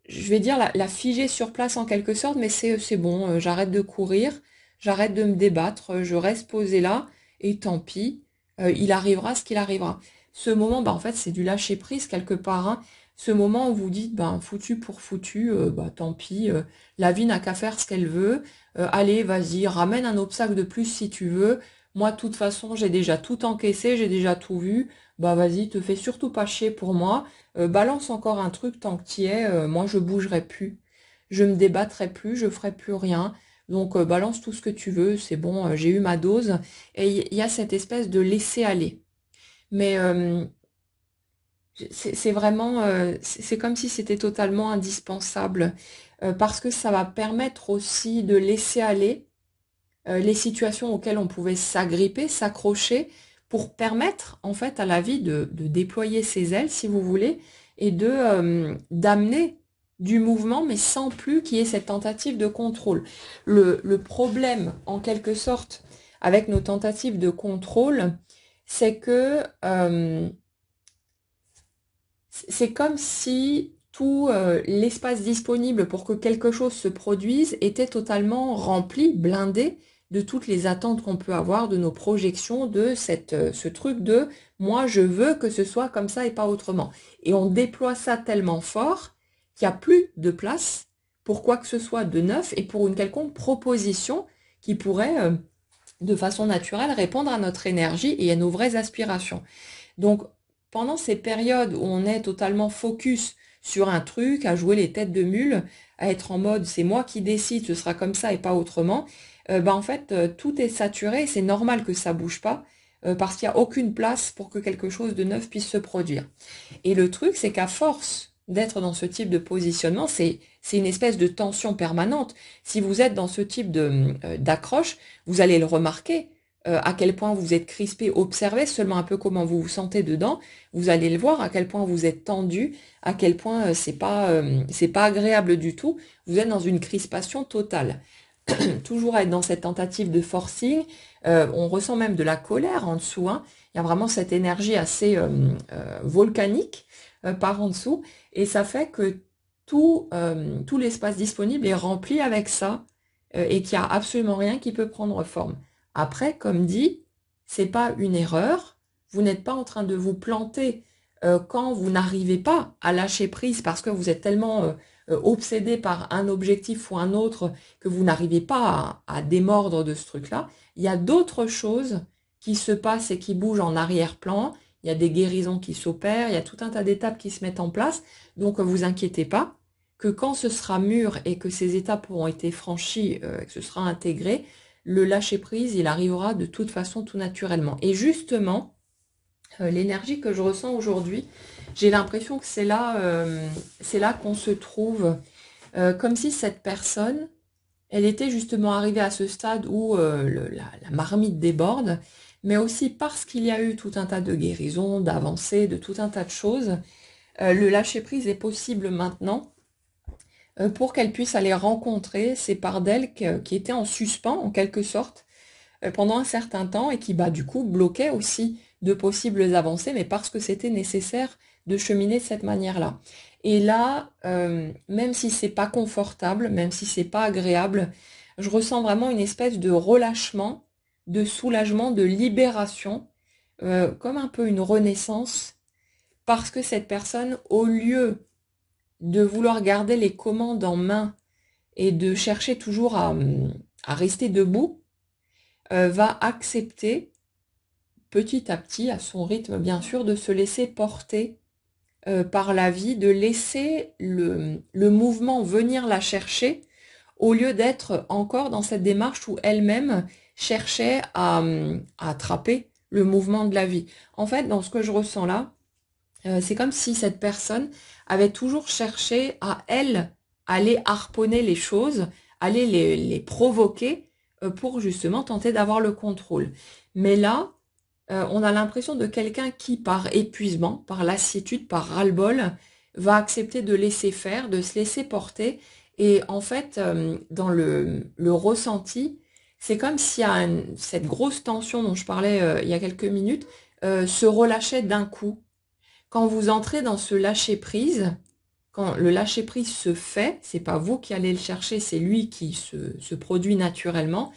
je vais dire la figer sur place en quelque sorte, mais c'est bon, j'arrête de courir, j'arrête de me débattre, je reste posée là, et tant pis, il arrivera ce qu'il arrivera. Ce moment, bah, en fait, c'est du lâcher prise quelque part, hein. Ce moment où vous dites, ben, foutu pour foutu, bah, tant pis, la vie n'a qu'à faire ce qu'elle veut, allez, vas-y, ramène un obstacle de plus si tu veux, moi, de toute façon, j'ai déjà tout encaissé, j'ai déjà tout vu, bah vas-y, te fais surtout pas chier pour moi, balance encore un truc tant que t'y es, moi je bougerai plus, je me débattrai plus, je ferai plus rien. Donc balance tout ce que tu veux, c'est bon, j'ai eu ma dose. Et il y a cette espèce de laisser aller. Mais c'est vraiment, c'est comme si c'était totalement indispensable, parce que ça va permettre aussi de laisser aller les situations auxquelles on pouvait s'agripper, s'accrocher, pour permettre en fait à la vie de déployer ses ailes, si vous voulez, et d'amener du mouvement, mais sans plus qu'il y ait cette tentative de contrôle. Le problème, en quelque sorte, avec nos tentatives de contrôle, c'est que c'est comme si tout l'espace disponible pour que quelque chose se produise était totalement rempli, blindé de toutes les attentes qu'on peut avoir, de nos projections, de ce truc de moi je veux que ce soit comme ça et pas autrement. Et on déploie ça tellement fort qu'il n'y a plus de place pour quoi que ce soit de neuf et pour une quelconque proposition qui pourrait de façon naturelle répondre à notre énergie et à nos vraies aspirations. Donc, pendant ces périodes où on est totalement focus sur un truc, à jouer les têtes de mule, à être en mode c'est moi qui décide, ce sera comme ça et pas autrement, en fait, tout est saturé, c'est normal que ça bouge pas, parce qu'il n'y a aucune place pour que quelque chose de neuf puisse se produire. Et le truc, c'est qu'à force d'être dans ce type de positionnement, c'est une espèce de tension permanente. Si vous êtes dans ce type d'accroche, vous allez le remarquer à quel point vous êtes crispé, observez seulement un peu comment vous vous sentez dedans, vous allez le voir à quel point vous êtes tendu, à quel point c'est pas agréable du tout, vous êtes dans une crispation totale. Toujours être dans cette tentative de forcing, on ressent même de la colère en dessous, hein. Il y a vraiment cette énergie assez volcanique par en dessous, et ça fait que tout l'espace disponible est rempli avec ça, et qu'il n'y a absolument rien qui peut prendre forme. Après, comme dit, c'est pas une erreur. Vous n'êtes pas en train de vous planter quand vous n'arrivez pas à lâcher prise parce que vous êtes tellement obsédé par un objectif ou un autre que vous n'arrivez pas à démordre de ce truc-là. Il y a d'autres choses qui se passent et qui bougent en arrière-plan. Il y a des guérisons qui s'opèrent, il y a tout un tas d'étapes qui se mettent en place. Donc, vous inquiétez pas que quand ce sera mûr et que ces étapes auront été franchies, que ce sera intégré, le lâcher-prise, il arrivera de toute façon tout naturellement. Et justement, l'énergie que je ressens aujourd'hui, j'ai l'impression que c'est là qu'on se trouve, comme si cette personne, elle était justement arrivée à ce stade où la marmite déborde, mais aussi parce qu'il y a eu tout un tas de guérisons, d'avancées, de tout un tas de choses, le lâcher-prise est possible maintenant, pour qu'elle puisse aller rencontrer ces parts d'elle qui étaient en suspens, en quelque sorte, pendant un certain temps et qui, bah, du coup, bloquaient aussi de possibles avancées, mais parce que c'était nécessaire de cheminer de cette manière-là. Et là, même si c'est pas confortable, même si c'est pas agréable, je ressens vraiment une espèce de relâchement, de soulagement, de libération, comme un peu une renaissance, parce que cette personne, au lieu de vouloir garder les commandes en main et de chercher toujours à rester debout, va accepter petit à petit, à son rythme bien sûr, de se laisser porter par la vie, de laisser le mouvement venir la chercher, au lieu d'être encore dans cette démarche où elle-même cherchait à attraper le mouvement de la vie. En fait, dans ce que je ressens là, c'est comme si cette personne avait toujours cherché à, elle, aller harponner les choses, aller les provoquer pour justement tenter d'avoir le contrôle. Mais là, on a l'impression de quelqu'un qui, par épuisement, par lassitude, par ras-le-bol, va accepter de laisser faire, de se laisser porter. Et en fait, dans le ressenti, c'est comme si cette grosse tension dont je parlais il y a quelques minutes se relâchait d'un coup. Quand vous entrez dans ce lâcher-prise, quand le lâcher-prise se fait, c'est pas vous qui allez le chercher, c'est lui qui se produit naturellement.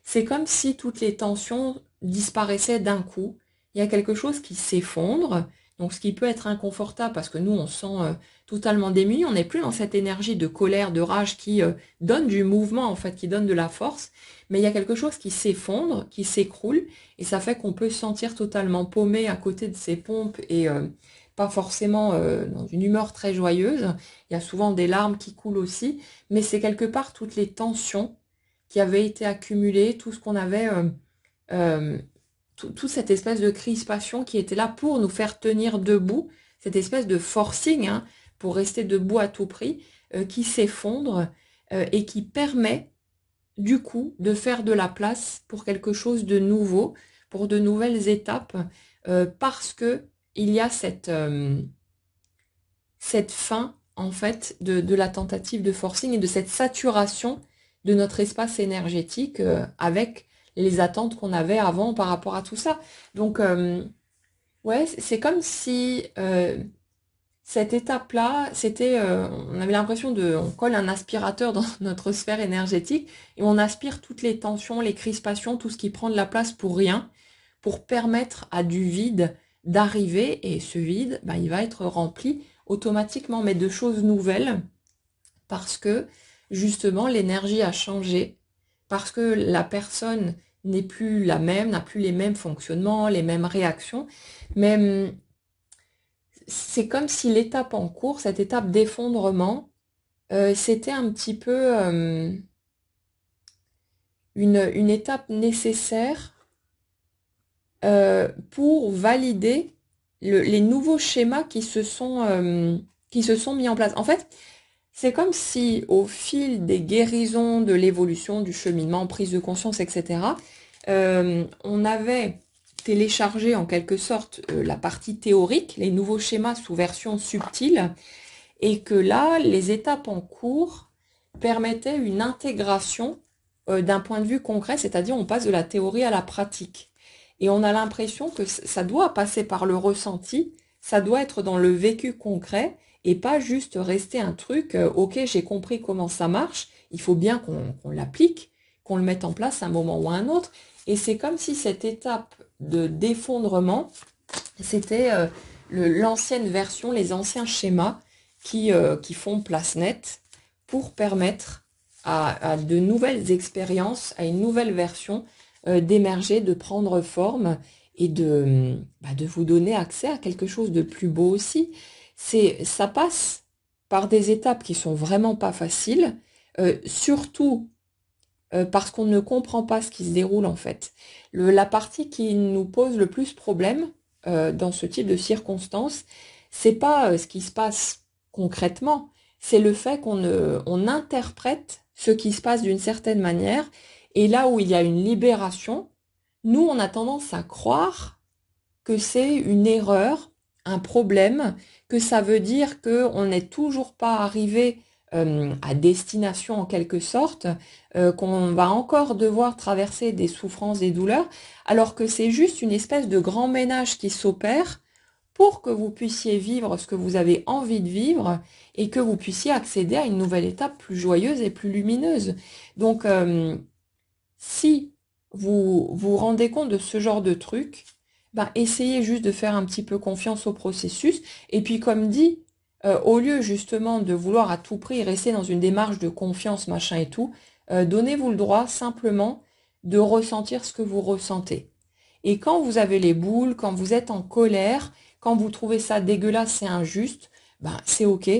C'est comme si toutes les tensions disparaissaient d'un coup. Il y a quelque chose qui s'effondre, donc ce qui peut être inconfortable parce que nous on se sent totalement démuni, on n'est plus dans cette énergie de colère, de rage qui donne du mouvement en fait, qui donne de la force, mais il y a quelque chose qui s'effondre, qui s'écroule, et ça fait qu'on peut se sentir totalement paumé à côté de ses pompes et pas forcément dans une humeur très joyeuse. Il y a souvent des larmes qui coulent aussi, mais c'est quelque part toutes les tensions qui avaient été accumulées, tout ce qu'on avait, euh, toute cette espèce de crispation qui était là pour nous faire tenir debout, cette espèce de forcing hein, pour rester debout à tout prix, qui s'effondre et qui permet du coup de faire de la place pour quelque chose de nouveau, pour de nouvelles étapes, parce que il y a cette fin en fait de la tentative de forcing et de cette saturation de notre espace énergétique avec les attentes qu'on avait avant par rapport à tout ça. Donc ouais, c'est comme si cette étape-là, c'était, on avait l'impression on colle un aspirateur dans notre sphère énergétique et on aspire toutes les tensions, les crispations, tout ce qui prend de la place pour rien, pour permettre à du vide d'arriver et ce vide, bah, il va être rempli automatiquement, mais de choses nouvelles parce que justement l'énergie a changé, parce que la personne n'est plus la même, n'a plus les mêmes fonctionnements, les mêmes réactions, mais c'est comme si l'étape en cours, cette étape d'effondrement, c'était un petit peu une étape nécessaire pour valider les nouveaux schémas qui se sont mis en place. En fait, c'est comme si au fil des guérisons, de l'évolution, du cheminement, prise de conscience, etc., on avait téléchargé en quelque sorte la partie théorique, les nouveaux schémas sous version subtile, et que là, les étapes en cours permettaient une intégration d'un point de vue concret, c'est-à-dire on passe de la théorie à la pratique. Et on a l'impression que ça doit passer par le ressenti, ça doit être dans le vécu concret, et pas juste rester un truc, ok, j'ai compris comment ça marche, il faut bien qu'on l'applique, qu'on le mette en place à un moment ou à un autre. Et c'est comme si cette étape de d'effondrement, c'était l'ancienne version, les anciens schémas qui font place nette pour permettre à de nouvelles expériences, à une nouvelle version d'émerger, de prendre forme et de vous donner accès à quelque chose de plus beau aussi. Ça passe par des étapes qui sont vraiment pas faciles, surtout parce qu'on ne comprend pas ce qui se déroule en fait. La partie qui nous pose le plus problème dans ce type de circonstances, c'est pas ce qui se passe concrètement, c'est le fait on interprète ce qui se passe d'une certaine manière, et là où il y a une libération, nous on a tendance à croire que c'est une erreur, un problème, que ça veut dire qu'on n'est toujours pas arrivé à destination en quelque sorte, qu'on va encore devoir traverser des souffrances, des douleurs, alors que c'est juste une espèce de grand ménage qui s'opère pour que vous puissiez vivre ce que vous avez envie de vivre et que vous puissiez accéder à une nouvelle étape plus joyeuse et plus lumineuse. Donc, si vous vous rendez compte de ce genre de truc, ben, essayez juste de faire un petit peu confiance au processus. Et puis, comme dit, au lieu justement de vouloir à tout prix rester dans une démarche de confiance, machin et tout, donnez-vous le droit simplement de ressentir ce que vous ressentez. Et quand vous avez les boules, quand vous êtes en colère, quand vous trouvez ça dégueulasse et injuste, ben, c'est ok,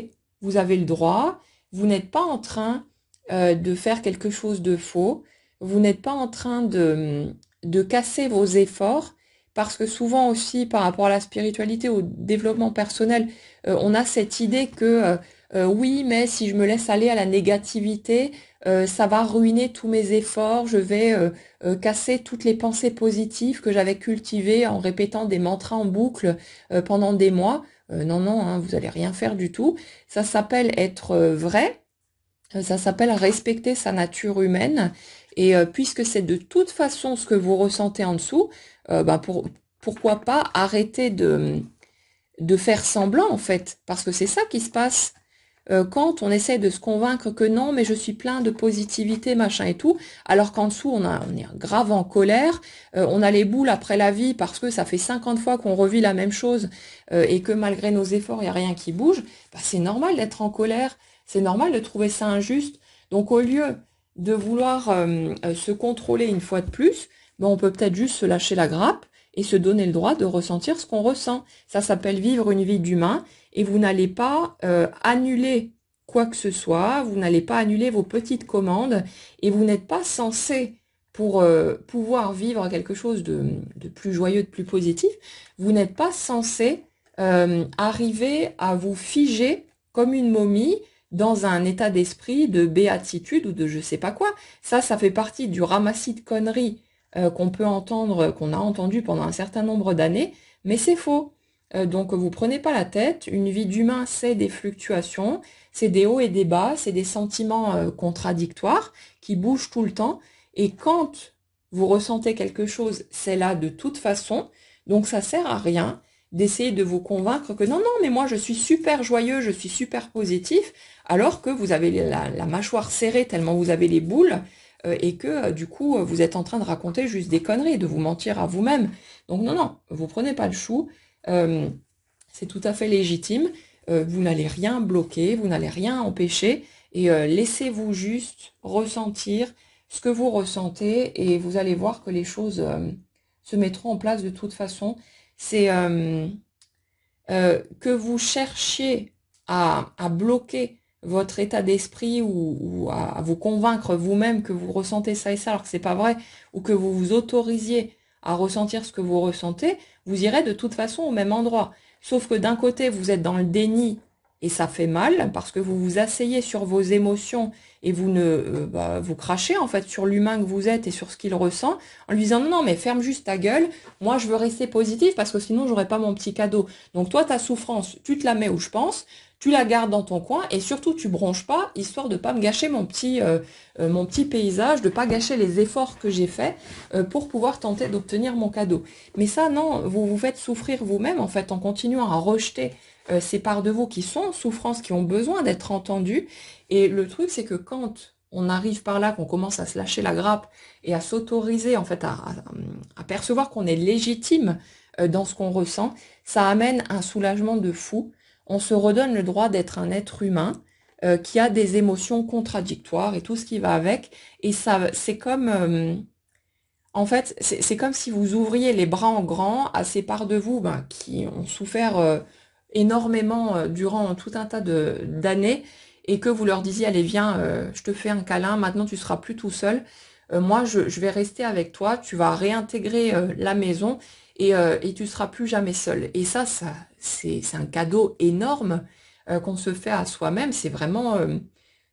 vous avez le droit. Vous n'êtes pas en train de faire quelque chose de faux. Vous n'êtes pas en train de casser vos efforts, parce que souvent aussi par rapport à la spiritualité, au développement personnel, on a cette idée que oui, mais si je me laisse aller à la négativité, ça va ruiner tous mes efforts, je vais casser toutes les pensées positives que j'avais cultivées en répétant des mantras en boucle pendant des mois. Non, non, hein, vous allez rien faire du tout. Ça s'appelle être vrai. Ça s'appelle respecter sa nature humaine. Et puisque c'est de toute façon ce que vous ressentez en dessous, pourquoi pas arrêter de faire semblant en fait, parce que c'est ça qui se passe. quand on essaie de se convaincre que non, mais je suis plein de positivité, machin et tout, alors qu'en dessous, on est grave en colère, on a les boules après la vie parce que ça fait 50 fois qu'on revit la même chose et que malgré nos efforts, il n'y a rien qui bouge, bah, c'est normal d'être en colère, c'est normal de trouver ça injuste. Donc au lieu de vouloir se contrôler une fois de plus, ben, on peut peut-être juste se lâcher la grappe et se donner le droit de ressentir ce qu'on ressent. Ça s'appelle vivre une vie d'humain et vous n'allez pas annuler quoi que ce soit, vous n'allez pas annuler vos petites commandes et vous n'êtes pas censé, pour pouvoir vivre quelque chose de plus joyeux, de plus positif, vous n'êtes pas censé arriver à vous figer comme une momie dans un état d'esprit de béatitude ou de je sais pas quoi. Ça fait partie du ramassis de conneries qu'on peut entendre, qu'on a entendu pendant un certain nombre d'années, mais c'est faux. Donc vous prenez pas la tête, une vie d'humain c'est des fluctuations, c'est des hauts et des bas, c'est des sentiments contradictoires qui bougent tout le temps, et quand vous ressentez quelque chose, c'est là de toute façon, donc ça sert à rien d'essayer de vous convaincre que non, non, mais moi je suis super joyeux, je suis super positif, alors que vous avez la mâchoire serrée tellement vous avez les boules, et que du coup vous êtes en train de raconter juste des conneries, de vous mentir à vous-même. Donc non, non, vous prenez pas le chou, euh, c'est tout à fait légitime, vous n'allez rien bloquer, vous n'allez rien empêcher, et laissez-vous juste ressentir ce que vous ressentez, et vous allez voir que les choses se mettront en place de toute façon. C'est que vous cherchiez à bloquer votre état d'esprit ou à vous convaincre vous-même que vous ressentez ça et ça alors que c'est pas vrai, ou que vous vous autorisiez à ressentir ce que vous ressentez, vous irez de toute façon au même endroit. Sauf que d'un côté, vous êtes dans le déni et ça fait mal parce que vous vous asseyez sur vos émotions et vous ne vous crachez en fait sur l'humain que vous êtes et sur ce qu'il ressent en lui disant non, non, mais ferme juste ta gueule, moi je veux rester positif parce que sinon j'aurais pas mon petit cadeau. Donc toi, ta souffrance, tu te la mets où je pense, tu la gardes dans ton coin et surtout tu bronches pas, histoire de pas me gâcher mon petit paysage, de pas gâcher les efforts que j'ai faits pour pouvoir tenter d'obtenir mon cadeau. Mais ça, non, vous vous faites souffrir vous-même en fait en continuant à rejeter ces parts de vous qui sont en souffrance, qui ont besoin d'être entendues. Et le truc, c'est que quand on arrive par là, qu'on commence à se lâcher la grappe et à s'autoriser en fait à percevoir qu'on est légitime dans ce qu'on ressent, ça amène un soulagement de fou. On se redonne le droit d'être un être humain qui a des émotions contradictoires et tout ce qui va avec. Et ça, c'est comme, en fait, c'est comme si vous ouvriez les bras en grand à ces parts de vous qui ont souffert énormément durant tout un tas d'années et que vous leur disiez, allez, viens, je te fais un câlin, maintenant tu seras plus tout seul. Moi, je vais rester avec toi, tu vas réintégrer la maison et tu seras plus jamais seul. Et ça c'est un cadeau énorme qu'on se fait à soi-même. C'est vraiment,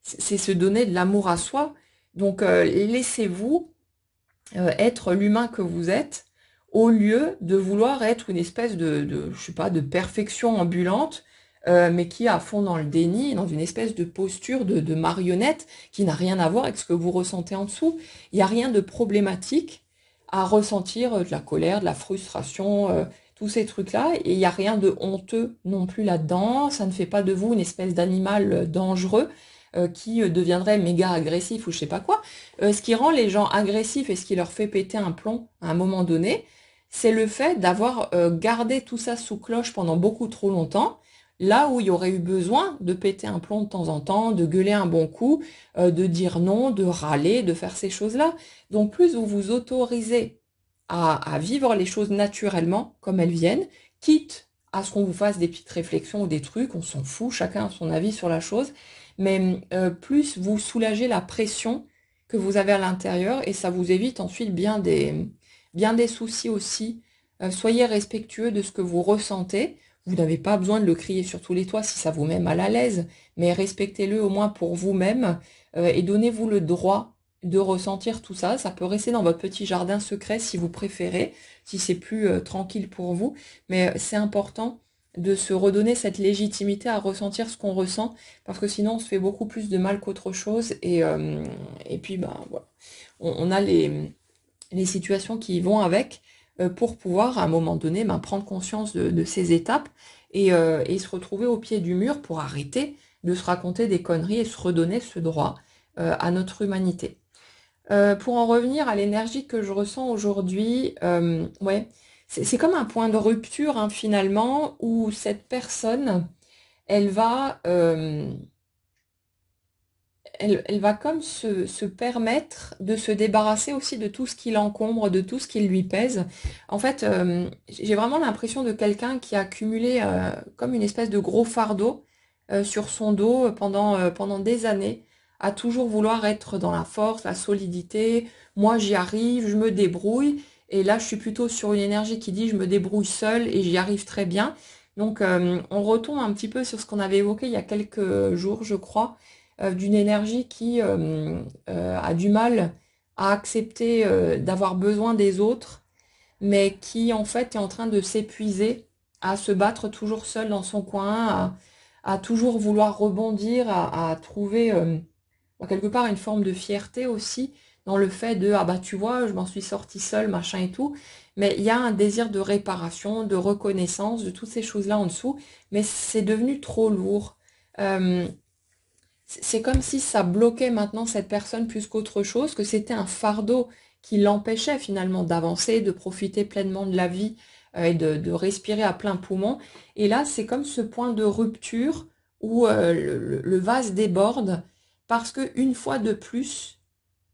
c'est se donner de l'amour à soi. Donc, laissez-vous être l'humain que vous êtes, au lieu de vouloir être une espèce je sais pas, de perfection ambulante, mais qui est à fond dans le déni, dans une espèce de posture de marionnette qui n'a rien à voir avec ce que vous ressentez en dessous. Il n'y a rien de problématique à ressentir de la colère, de la frustration, tous ces trucs-là, et il n'y a rien de honteux non plus là-dedans. Ça ne fait pas de vous une espèce d'animal dangereux qui deviendrait méga agressif ou je sais pas quoi. Ce qui rend les gens agressifs et ce qui leur fait péter un plomb à un moment donné, c'est le fait d'avoir gardé tout ça sous cloche pendant beaucoup trop longtemps, là où il y aurait eu besoin de péter un plomb de temps en temps, de gueuler un bon coup, de dire non, de râler, de faire ces choses-là. Donc plus vous vous autorisez à vivre les choses naturellement, comme elles viennent, quitte à ce qu'on vous fasse des petites réflexions ou des trucs, on s'en fout, chacun a son avis sur la chose, mais plus vous soulagez la pression que vous avez à l'intérieur et ça vous évite ensuite bien des soucis aussi. Soyez respectueux de ce que vous ressentez. Vous n'avez pas besoin de le crier sur tous les toits si ça vous met mal à l'aise, mais respectez-le au moins pour vous-même et donnez-vous le droit de ressentir tout ça. Ça peut rester dans votre petit jardin secret si vous préférez, si c'est plus tranquille pour vous, mais c'est important de se redonner cette légitimité à ressentir ce qu'on ressent, parce que sinon on se fait beaucoup plus de mal qu'autre chose, et puis voilà. On a les situations qui vont avec pour pouvoir à un moment donné prendre conscience de ces étapes et se retrouver au pied du mur pour arrêter de se raconter des conneries et se redonner ce droit à notre humanité. Pour en revenir à l'énergie que je ressens aujourd'hui, ouais, c'est comme un point de rupture hein, finalement, où cette personne, elle va, euh, elle va comme se permettre de se débarrasser aussi de tout ce qui l'encombre, de tout ce qui lui pèse. En fait, j'ai vraiment l'impression de quelqu'un qui a accumulé comme une espèce de gros fardeau sur son dos pendant des années, à toujours vouloir être dans la force, la solidité. Moi, j'y arrive, je me débrouille. Et là, je suis plutôt sur une énergie qui dit je me débrouille seule et j'y arrive très bien. Donc, on retombe un petit peu sur ce qu'on avait évoqué il y a quelques jours, je crois, d'une énergie qui a du mal à accepter d'avoir besoin des autres, mais qui en fait est en train de s'épuiser, à se battre toujours seul dans son coin, à toujours vouloir rebondir, à trouver quelque part une forme de fierté aussi dans le fait de ah bah tu vois, je m'en suis sortie seule, machin et tout. Mais il y a un désir de réparation, de reconnaissance, de toutes ces choses-là en dessous, mais c'est devenu trop lourd. Euh, c'est comme si ça bloquait maintenant cette personne plus qu'autre chose, que c'était un fardeau qui l'empêchait finalement d'avancer, de profiter pleinement de la vie et de respirer à plein poumon. Et là, c'est comme ce point de rupture où le vase déborde parce que une fois de plus,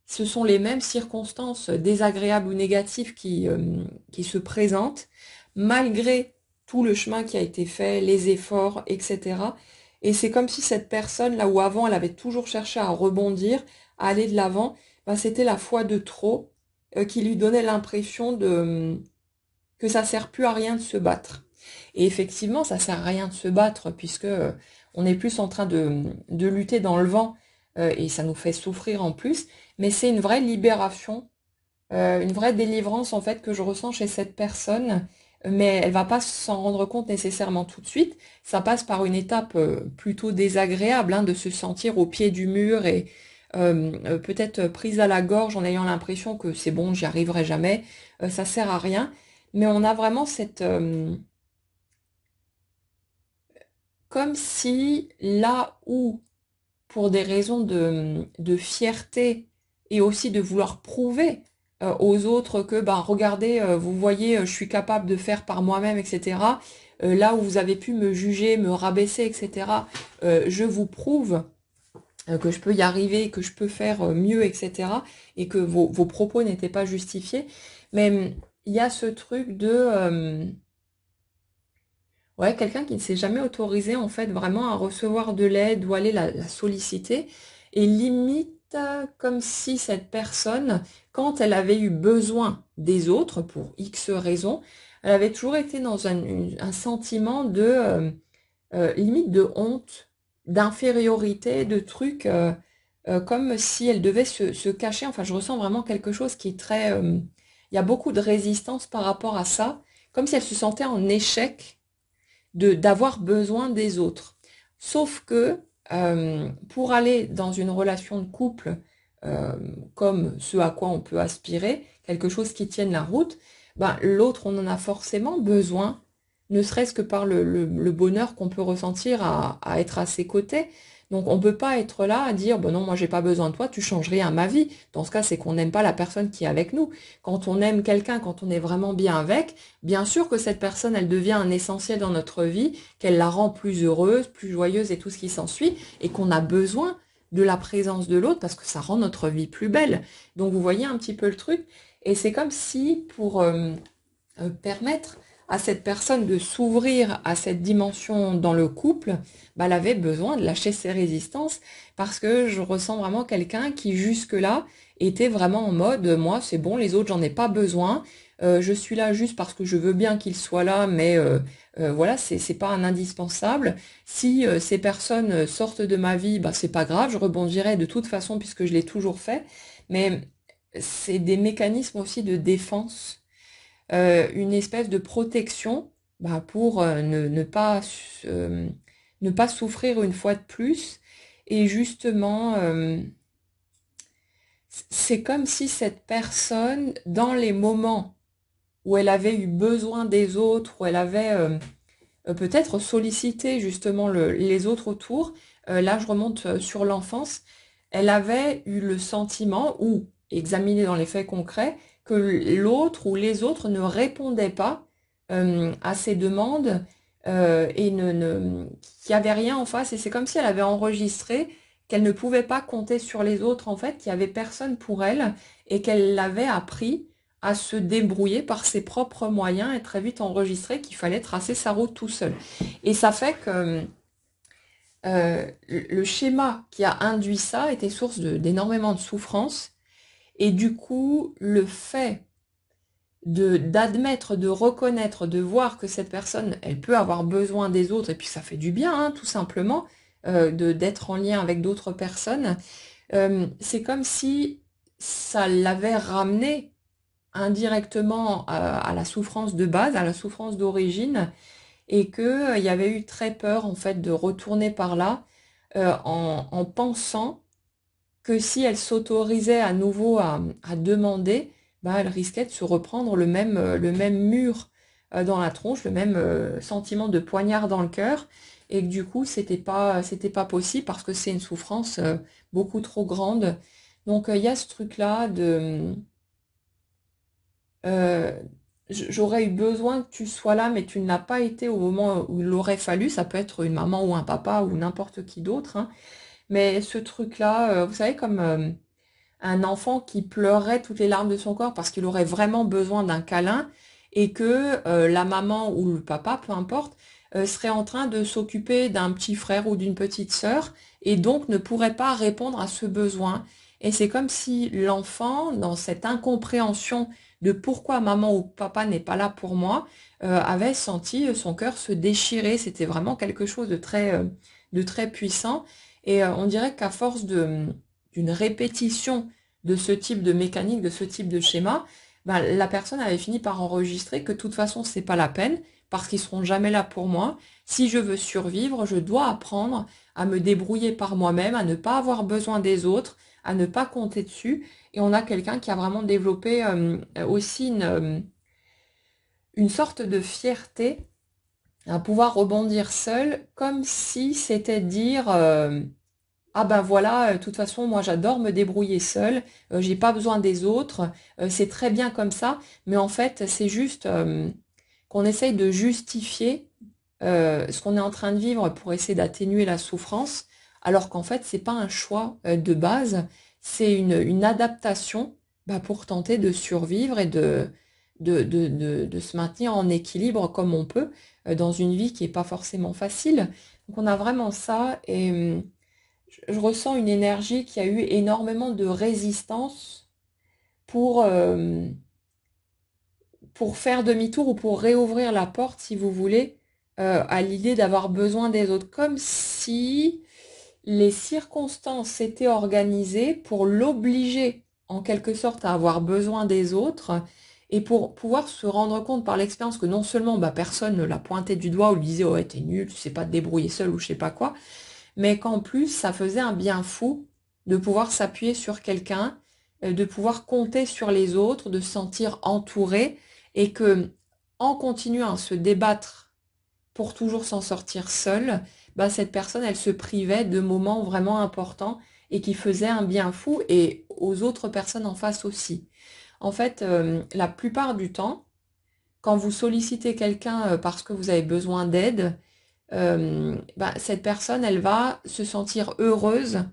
ce sont les mêmes circonstances désagréables ou négatives qui se présentent, malgré tout le chemin qui a été fait, les efforts, etc. Et c'est comme si cette personne, là où avant elle avait toujours cherché à rebondir, à aller de l'avant, ben, c'était la fois de trop qui lui donnait l'impression que ça sert plus à rien de se battre. Et effectivement, ça sert à rien de se battre puisque on est plus en train de lutter dans le vent et ça nous fait souffrir en plus. Mais c'est une vraie libération, une vraie délivrance en fait que je ressens chez cette personne. Mais elle va pas s'en rendre compte nécessairement tout de suite. Ça passe par une étape plutôt désagréable, hein, de se sentir au pied du mur et peut-être prise à la gorge en ayant l'impression que c'est bon, j'y arriverai jamais, ça sert à rien. Mais on a vraiment cette, comme si là où, pour des raisons de fierté et aussi de vouloir prouver aux autres que, ben, regardez, vous voyez, je suis capable de faire par moi-même, etc. Là où vous avez pu me juger, me rabaisser, etc. Je vous prouve que je peux y arriver, que je peux faire mieux, etc. Et que vos propos n'étaient pas justifiés. Mais il y a ce truc de ouais, quelqu'un qui ne s'est jamais autorisé en fait vraiment à recevoir de l'aide ou aller la solliciter et limite comme si cette personne, quand elle avait eu besoin des autres pour X raisons, elle avait toujours été dans un sentiment de limite de honte, d'infériorité, de trucs comme si elle devait se cacher. Enfin, je ressens vraiment quelque chose qui est très... il y a beaucoup de résistance par rapport à ça, comme si elle se sentait en échec d'avoir besoin des autres. Sauf que pour aller dans une relation de couple euh, comme ce à quoi on peut aspirer, quelque chose qui tienne la route, ben, l'autre, on en a forcément besoin, ne serait-ce que par le bonheur qu'on peut ressentir à être à ses côtés. Donc on ne peut pas être là à dire, bon non, moi j'ai pas besoin de toi, tu changes rien à ma vie. Dans ce cas, c'est qu'on n'aime pas la personne qui est avec nous. Quand on aime quelqu'un, quand on est vraiment bien avec, bien sûr que cette personne, elle devient un essentiel dans notre vie, qu'elle la rend plus heureuse, plus joyeuse et tout ce qui s'ensuit, et qu'on a besoin de la présence de l'autre parce que ça rend notre vie plus belle. Donc vous voyez un petit peu le truc, et c'est comme si pour permettre à cette personne de s'ouvrir à cette dimension dans le couple, bah, elle avait besoin de lâcher ses résistances parce que je ressens vraiment quelqu'un qui jusque-là était vraiment en mode moi c'est bon, les autres j'en ai pas besoin, je suis là juste parce que je veux bien qu'ils soient là, mais voilà, c'est pas un indispensable. Si ces personnes sortent de ma vie, bah c'est pas grave, je rebondirai de toute façon puisque je l'ai toujours fait. Mais c'est des mécanismes aussi de défense, une espèce de protection bah, pour ne pas souffrir une fois de plus. Et justement, c'est comme si cette personne, dans les moments où elle avait eu besoin des autres, où elle avait peut-être sollicité justement les autres autour, là je remonte sur l'enfance, elle avait eu le sentiment, ou examiné dans les faits concrets, que l'autre ou les autres ne répondaient pas à ses demandes et qu'il n'y avait rien en face. Et c'est comme si elle avait enregistré qu'elle ne pouvait pas compter sur les autres, en fait, qu'il n'y avait personne pour elle et qu'elle l'avait appris à se débrouiller par ses propres moyens et très vite enregistré qu'il fallait tracer sa route tout seul. Et ça fait que le schéma qui a induit ça était source d'énormément de souffrance. Et du coup, le fait d'admettre, de reconnaître, de voir que cette personne, elle peut avoir besoin des autres, et puis ça fait du bien, hein, tout simplement, d'être en lien avec d'autres personnes, c'est comme si ça l'avait ramené indirectement à la souffrance de base, à la souffrance d'origine, et que il y avait eu très peur en fait de retourner par là en pensant que si elle s'autorisait à nouveau à demander, bah, elle risquait de se reprendre le même mur dans la tronche, le même sentiment de poignard dans le cœur, et que du coup, c'était pas possible parce que c'est une souffrance beaucoup trop grande. Donc, il y a ce truc-là de euh, j'aurais eu besoin que tu sois là, mais tu ne l'as pas été au moment où il aurait fallu. Ça peut être une maman ou un papa ou n'importe qui d'autre, hein. Mais ce truc-là, vous savez, comme un enfant qui pleurerait toutes les larmes de son corps parce qu'il aurait vraiment besoin d'un câlin et que la maman ou le papa, peu importe, serait en train de s'occuper d'un petit frère ou d'une petite sœur et donc ne pourrait pas répondre à ce besoin. Et c'est comme si l'enfant, dans cette incompréhension de pourquoi maman ou papa n'est pas là pour moi, avait senti son cœur se déchirer. C'était vraiment quelque chose de très puissant. Et on dirait qu'à force d'une répétition de ce type de mécanique, de ce type de schéma, ben, la personne avait fini par enregistrer que de toute façon, c'est pas la peine, parce qu'ils seront jamais là pour moi. Si je veux survivre, je dois apprendre à me débrouiller par moi-même, à ne pas avoir besoin des autres, à ne pas compter dessus. Et on a quelqu'un qui a vraiment développé aussi une sorte de fierté à pouvoir rebondir seul, comme si c'était dire ah ben voilà, de toute façon, moi j'adore me débrouiller seule, j'ai pas besoin des autres, c'est très bien comme ça, mais en fait, c'est juste qu'on essaye de justifier ce qu'on est en train de vivre pour essayer d'atténuer la souffrance, alors qu'en fait, c'est pas un choix de base, c'est une adaptation bah, pour tenter de survivre et de se maintenir en équilibre comme on peut dans une vie qui est pas forcément facile. Donc on a vraiment ça et je ressens une énergie qui a eu énormément de résistance pour, euh, pour faire demi-tour ou pour réouvrir la porte, si vous voulez, à l'idée d'avoir besoin des autres. Comme si les circonstances s'étaient organisées pour l'obliger, en quelque sorte, à avoir besoin des autres et pour pouvoir se rendre compte par l'expérience que non seulement bah, personne ne l'a pointé du doigt ou lui disait «Ouais, t'es nul, tu sais pas te débrouiller seul» ou je sais pas quoi, mais qu'en plus, ça faisait un bien fou de pouvoir s'appuyer sur quelqu'un, de pouvoir compter sur les autres, de se sentir entouré, et que, en continuant à se débattre pour toujours s'en sortir seule, bah, cette personne, elle se privait de moments vraiment importants et qui faisaient un bien fou, et aux autres personnes en face aussi. En fait, la plupart du temps, quand vous sollicitez quelqu'un parce que vous avez besoin d'aide, bah, cette personne, elle va se sentir heureuse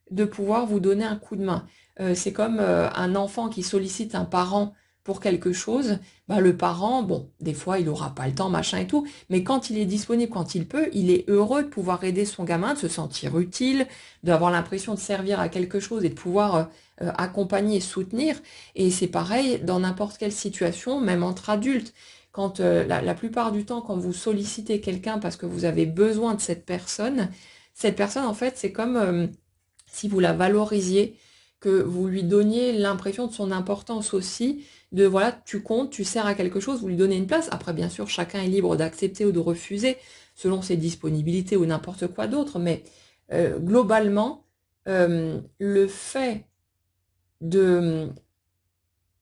de pouvoir vous donner un coup de main. C'est comme un enfant qui sollicite un parent pour quelque chose, bah, le parent, bon, des fois, il n'aura pas le temps, machin et tout, mais quand il est disponible, quand il peut, il est heureux de pouvoir aider son gamin, de se sentir utile, d'avoir l'impression de servir à quelque chose et de pouvoir accompagner et soutenir. Et c'est pareil dans n'importe quelle situation, même entre adultes. Quand la plupart du temps, quand vous sollicitez quelqu'un parce que vous avez besoin de cette personne, en fait, c'est comme si vous la valorisiez, que vous lui donniez l'impression de son importance aussi, de voilà, tu comptes, tu sers à quelque chose, vous lui donnez une place. Après, bien sûr, chacun est libre d'accepter ou de refuser selon ses disponibilités ou n'importe quoi d'autre, mais globalement, le fait de,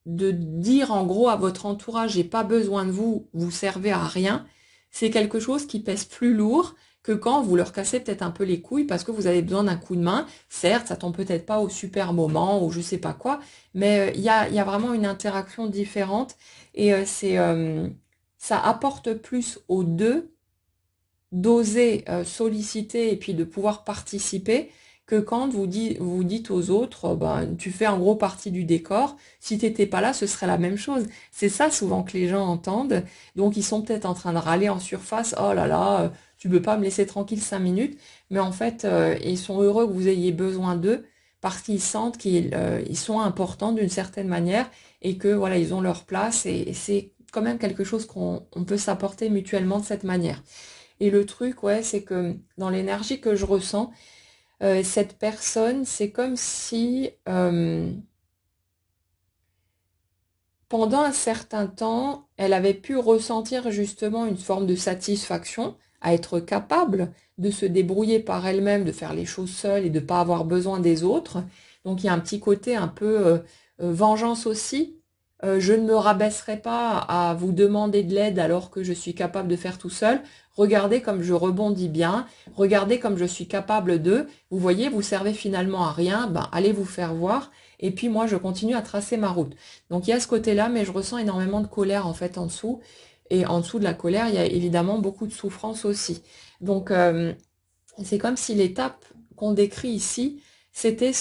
de dire en gros à votre entourage, j'ai pas besoin de vous, vous servez à rien, c'est quelque chose qui pèse plus lourd que quand vous leur cassez peut-être un peu les couilles parce que vous avez besoin d'un coup de main. Certes, ça tombe peut-être pas au super moment ou je sais pas quoi, mais il y a vraiment une interaction différente et ça apporte plus aux deux d'oser solliciter et puis de pouvoir participer que quand vous dites aux autres, ben, tu fais en gros partie du décor, si t'étais pas là, ce serait la même chose. C'est ça souvent que les gens entendent, donc ils sont peut-être en train de râler en surface, oh là là, tu peux pas me laisser tranquille 5 minutes, mais en fait, ils sont heureux que vous ayez besoin d'eux parce qu'ils sentent qu'ils ils sont importants d'une certaine manière et que voilà, ils ont leur place et c'est quand même quelque chose qu'on peut s'apporter mutuellement de cette manière. Et le truc, ouais, c'est que dans l'énergie que je ressens, cette personne, c'est comme si pendant un certain temps, elle avait pu ressentir justement une forme de satisfaction à être capable de se débrouiller par elle-même, de faire les choses seule et de ne pas avoir besoin des autres. Donc il y a un petit côté un peu vengeance aussi. Je ne me rabaisserai pas à vous demander de l'aide alors que je suis capable de faire tout seul. Regardez comme je rebondis bien. Regardez comme je suis capable de. Vous voyez, vous servez finalement à rien. Ben, allez vous faire voir. Et puis moi, je continue à tracer ma route. Donc il y a ce côté-là, mais je ressens énormément de colère en fait en dessous. Et en dessous de la colère, il y a évidemment beaucoup de souffrance aussi. Donc c'est comme si l'étape qu'on décrit ici, c'était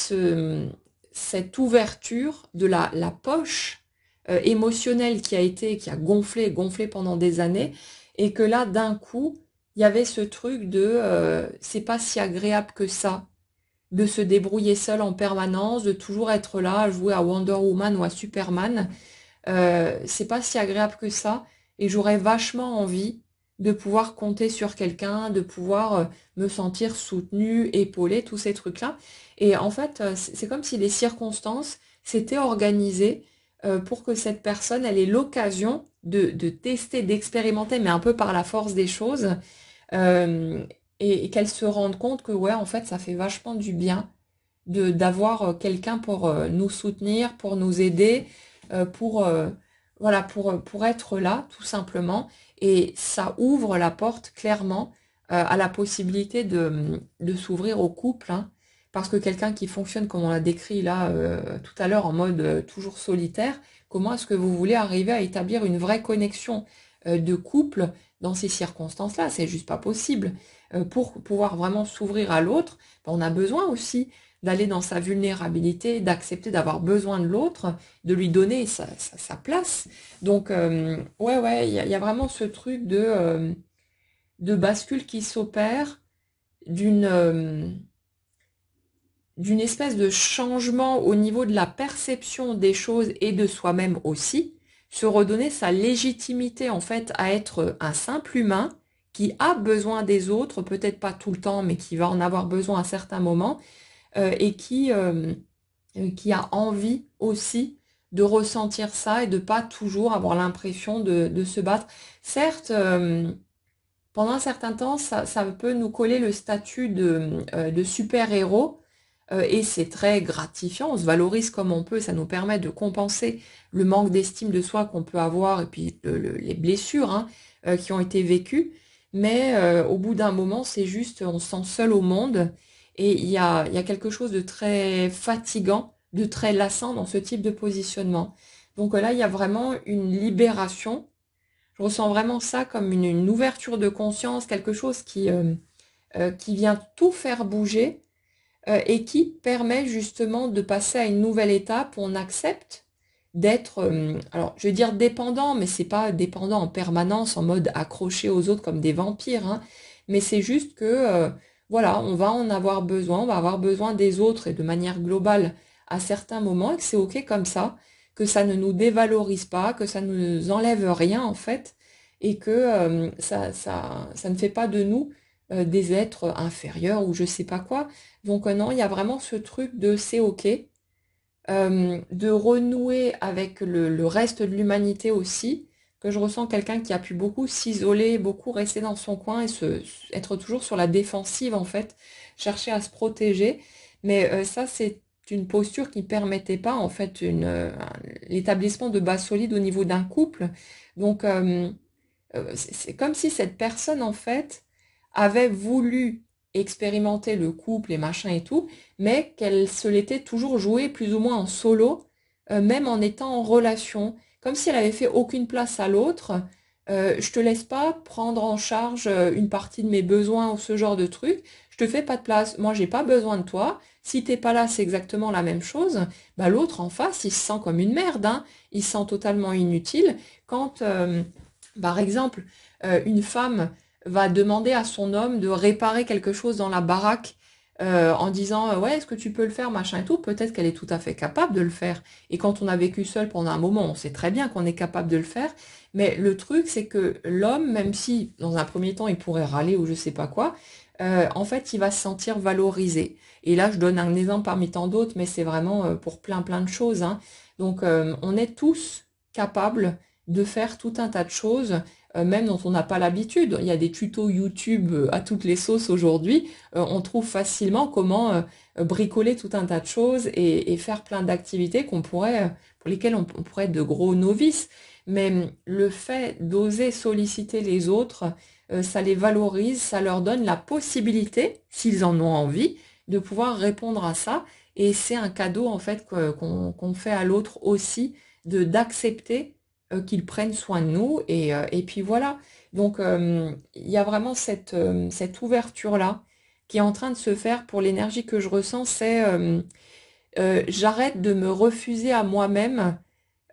cette ouverture de la poche émotionnelle qui a gonflé, gonflé pendant des années, et que là, d'un coup, il y avait ce truc de c'est pas si agréable que ça de se débrouiller seul en permanence, de toujours être là, à jouer à Wonder Woman ou à Superman. C'est pas si agréable que ça, et j'aurais vachement envie de pouvoir compter sur quelqu'un, de pouvoir me sentir soutenue, épaulée, tous ces trucs-là. Et en fait, c'est comme si les circonstances s'étaient organisées pour que cette personne, elle ait l'occasion de tester, d'expérimenter, mais un peu par la force des choses, euh, et qu'elle se rende compte que ouais, en fait, ça fait vachement du bien de d'avoir quelqu'un pour nous soutenir, pour nous aider, pour voilà, pour être là, tout simplement. Et ça ouvre la porte clairement à la possibilité de s'ouvrir au couple, hein, parce que quelqu'un qui fonctionne comme on l'a décrit là tout à l'heure en mode toujours solitaire, comment est-ce que vous voulez arriver à établir une vraie connexion de couple dans ces circonstances-là? C'est juste pas possible. Pour pouvoir vraiment s'ouvrir à l'autre, ben, on a besoin aussi d'aller dans sa vulnérabilité, d'accepter d'avoir besoin de l'autre, de lui donner sa place. Donc, ouais, il y a vraiment ce truc de bascule qui s'opère d'une d'une espèce de changement au niveau de la perception des choses et de soi-même aussi, se redonner sa légitimité en fait à être un simple humain qui a besoin des autres, peut-être pas tout le temps, mais qui va en avoir besoin à certains moments, et qui a envie aussi de ressentir ça et de pas toujours avoir l'impression de se battre. Certes, pendant un certain temps, ça peut nous coller le statut de super-héros, et c'est très gratifiant, on se valorise comme on peut, ça nous permet de compenser le manque d'estime de soi qu'on peut avoir et puis les blessures hein, qui ont été vécues. Mais au bout d'un moment, c'est juste, on se sent seul au monde et il y a quelque chose de très fatigant, de très lassant dans ce type de positionnement. Donc là, il y a vraiment une libération. Je ressens vraiment ça comme une ouverture de conscience, quelque chose qui vient tout faire bouger et qui permet justement de passer à une nouvelle étape où on accepte d'être, alors je vais dire dépendant, mais c'est pas dépendant en permanence en mode accroché aux autres comme des vampires, hein, mais c'est juste que voilà, on va en avoir besoin, on va avoir besoin des autres et de manière globale à certains moments et que c'est ok comme que ça ne nous dévalorise pas, que ça ne nous enlève rien en fait et que ça ne fait pas de nous des êtres inférieurs ou je sais pas quoi. Donc non, il y a vraiment ce truc de c'est ok, de renouer avec le reste de l'humanité aussi, que je ressens quelqu'un qui a pu beaucoup s'isoler, beaucoup rester dans son coin et être toujours sur la défensive en fait, chercher à se protéger. Mais ça, c'est une posture qui ne permettait pas en fait l'établissement de bases solides au niveau d'un couple. Donc c'est comme si cette personne en fait avait voulu expérimenter le couple et machin et tout, mais qu'elle se l'était toujours joué plus ou moins en solo, même en étant en relation, comme si elle avait fait aucune place à l'autre. Je te laisse pas prendre en charge une partie de mes besoins ou ce genre de truc. Je te fais pas de place. Moi, j'ai pas besoin de toi. Si t'es pas là, c'est exactement la même chose. Bah, l'autre en face, il se sent comme une merde, hein. Il se sent totalement inutile. Quand, par exemple, une femme va demander à son homme de réparer quelque chose dans la baraque en disant ouais, est-ce que tu peux le faire, machin et tout, peut-être qu'elle est tout à fait capable de le faire. Et quand on a vécu seul pendant un moment, on sait très bien qu'on est capable de le faire. Mais le truc, c'est que l'homme, même si dans un premier temps il pourrait râler ou je sais pas quoi, en fait, il va se sentir valorisé. Et là, je donne un exemple parmi tant d'autres, mais c'est vraiment pour plein de choses, hein. Donc, on est tous capables de faire tout un tas de choses, même dont on n'a pas l'habitude. Il y a des tutos YouTube à toutes les sauces aujourd'hui. On trouve facilement comment bricoler tout un tas de choses et faire plein d'activités qu'on pourrait, pour lesquelles on pourrait être de gros novices. Mais le fait d'oser solliciter les autres, ça les valorise, ça leur donne la possibilité, s'ils en ont envie, de pouvoir répondre à ça. Et c'est un cadeau en fait qu'on fait à l'autre aussi, de d'accepter qu'ils prennent soin de nous. Et puis voilà. Donc il y a vraiment cette ouverture-là qui est en train de se faire pour l'énergie que je ressens. C'est j'arrête de me refuser à moi-même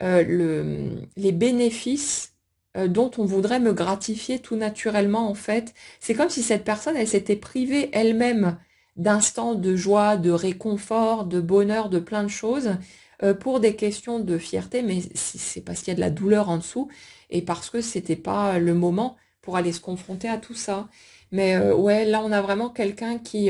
les bénéfices dont on voudrait me gratifier tout naturellement en fait. C'est comme si cette personne, elle s'était privée elle-même d'instants de joie, de réconfort, de bonheur, de plein de choses pour des questions de fierté, mais c'est parce qu'il y a de la douleur en dessous et parce que c'était pas le moment pour aller se confronter à tout ça. Mais ouais, là on a vraiment quelqu'un qui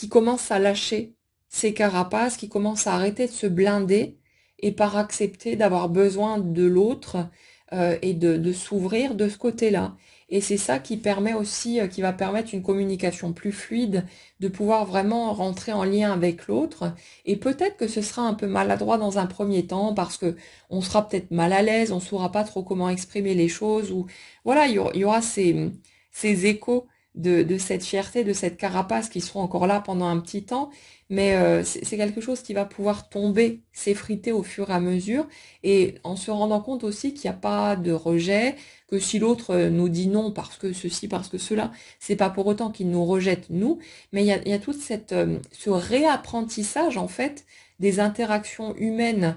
commence à lâcher ses carapaces, qui commence à arrêter de se blinder et par accepter d'avoir besoin de l'autre et de s'ouvrir de ce côté-là. Et c'est ça qui permet aussi, qui va permettre une communication plus fluide, de pouvoir vraiment rentrer en lien avec l'autre. Et peut-être que ce sera un peu maladroit dans un premier temps parce que on sera peut-être mal à l'aise, on saura pas trop comment exprimer les choses ou voilà, il y aura ces échos de cette fierté, de cette carapace qui seront encore là pendant un petit temps, mais c'est quelque chose qui va pouvoir tomber, s'effriter au fur et à mesure, et en se rendant compte aussi qu'il n'y a pas de rejet, que si l'autre nous dit non parce que ceci, parce que cela, c'est pas pour autant qu'il nous rejette nous, mais il y a tout ce réapprentissage en fait des interactions humaines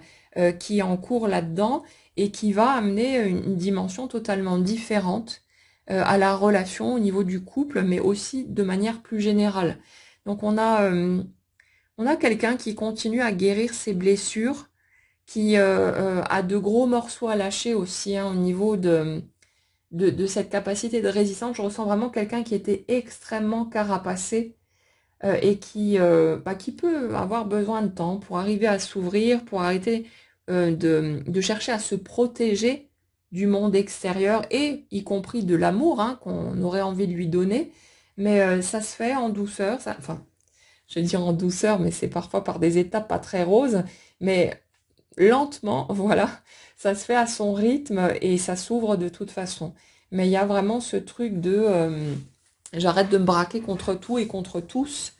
qui est en cours là-dedans et qui va amener une dimension totalement différente à la relation au niveau du couple, mais aussi de manière plus générale. Donc on a quelqu'un qui continue à guérir ses blessures, qui a de gros morceaux à lâcher aussi hein, au niveau de cette capacité de résistance. Je ressens vraiment quelqu'un qui était extrêmement carapacé et qui peut avoir besoin de temps pour arriver à s'ouvrir, pour arrêter de chercher à se protéger du monde extérieur et y compris de l'amour hein, qu'on aurait envie de lui donner. Mais ça se fait en douceur, enfin, je vais dire en douceur, mais c'est parfois par des étapes pas très roses, mais lentement, voilà, ça se fait à son rythme et ça s'ouvre de toute façon. Mais il y a vraiment ce truc de j'arrête de me braquer contre tout et contre tous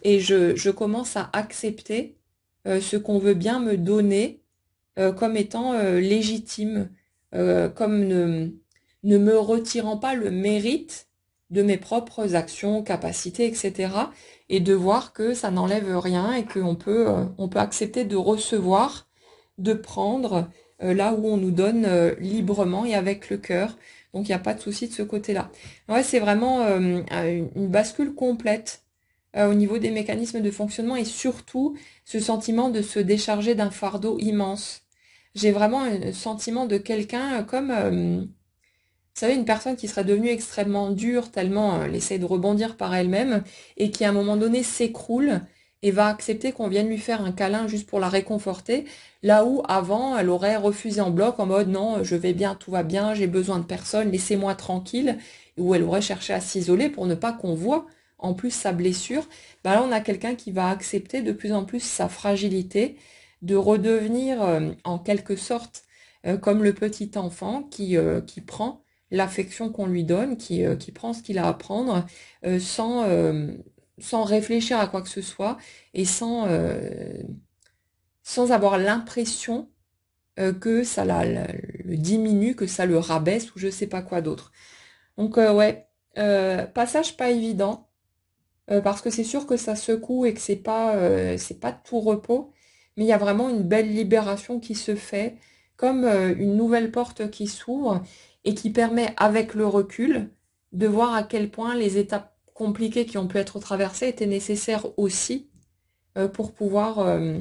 et je commence à accepter ce qu'on veut bien me donner comme étant légitime, comme ne me retirant pas le mérite de mes propres actions, capacités, etc. Et de voir que ça n'enlève rien et on peut accepter de recevoir, de prendre là où on nous donne librement et avec le cœur. Donc il n'y a pas de souci de ce côté-là. Ouais, c'est vraiment une bascule complète au niveau des mécanismes de fonctionnement et surtout ce sentiment de se décharger d'un fardeau immense. J'ai vraiment un sentiment de quelqu'un comme, vous savez, une personne qui serait devenue extrêmement dure tellement elle essaie de rebondir par elle-même et qui à un moment donné s'écroule et va accepter qu'on vienne lui faire un câlin juste pour la réconforter, là où avant elle aurait refusé en bloc en mode non, je vais bien, tout va bien, j'ai besoin de personne, laissez-moi tranquille, où elle aurait cherché à s'isoler pour ne pas qu'on voit en plus sa blessure. Bah là on a quelqu'un qui va accepter de plus en plus sa fragilité, de redevenir en quelque sorte comme le petit enfant qui prend l'affection qu'on lui donne, qui prend ce qu'il a à prendre sans réfléchir à quoi que ce soit et sans avoir l'impression que ça le diminue, que ça le rabaisse ou je sais pas quoi d'autre. Donc ouais, passage pas évident, parce que c'est sûr que ça secoue et que c'est pas de tout repos, mais il y a vraiment une belle libération qui se fait, comme une nouvelle porte qui s'ouvre et qui permet, avec le recul, de voir à quel point les étapes compliquées qui ont pu être traversées étaient nécessaires aussi euh, pour pouvoir, euh,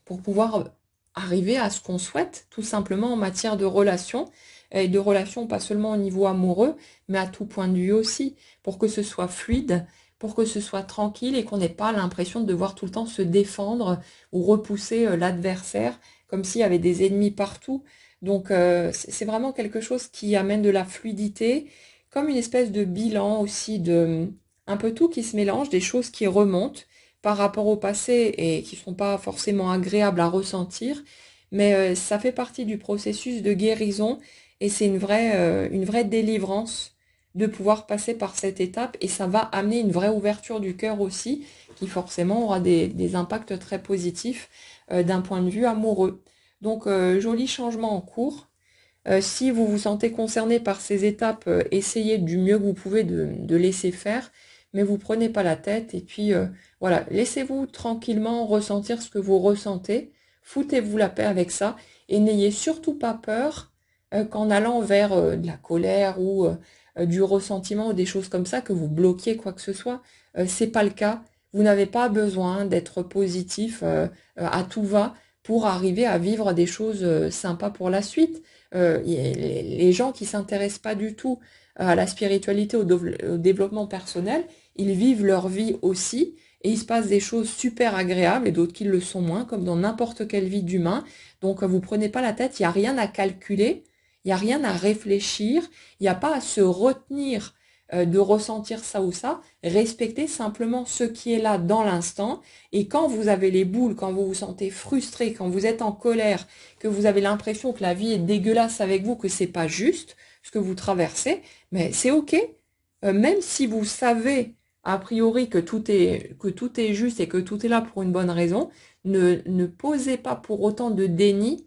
pour pouvoir arriver à ce qu'on souhaite, tout simplement en matière de relations, et de relations pas seulement au niveau amoureux, mais à tout point de vue aussi, pour que ce soit fluide, pour que ce soit tranquille et qu'on n'ait pas l'impression de devoir tout le temps se défendre ou repousser l'adversaire comme s'il y avait des ennemis partout. Donc c'est vraiment quelque chose qui amène de la fluidité, comme une espèce de bilan aussi de un peu tout qui se mélange, des choses qui remontent par rapport au passé et qui sont pas forcément agréables à ressentir, mais ça fait partie du processus de guérison et c'est une vraie délivrance de pouvoir passer par cette étape et ça va amener une vraie ouverture du cœur aussi, qui forcément aura des impacts très positifs d'un point de vue amoureux. Donc, joli changement en cours. Si vous vous sentez concerné par ces étapes, essayez du mieux que vous pouvez de laisser faire, mais vous prenez pas la tête et puis voilà, laissez-vous tranquillement ressentir ce que vous ressentez, foutez-vous la paix avec ça et n'ayez surtout pas peur qu'en allant vers de la colère ou du ressentiment ou des choses comme ça, que vous bloquiez quoi que ce soit. C'est pas le cas. Vous n'avez pas besoin d'être positif à tout va pour arriver à vivre des choses sympas pour la suite. Les gens qui s'intéressent pas du tout à la spiritualité, au développement personnel, ils vivent leur vie aussi et il se passe des choses super agréables et d'autres qui le sont moins, comme dans n'importe quelle vie d'humain. Donc vous prenez pas la tête, il n'y a rien à calculer, il n'y a rien à réfléchir, il n'y a pas à se retenir de ressentir ça ou ça. Respectez simplement ce qui est là dans l'instant. Et quand vous avez les boules, quand vous vous sentez frustré, quand vous êtes en colère, que vous avez l'impression que la vie est dégueulasse avec vous, que c'est pas juste ce que vous traversez, mais c'est ok. Même si vous savez a priori que tout est juste et que tout est là pour une bonne raison, ne posez pas pour autant de déni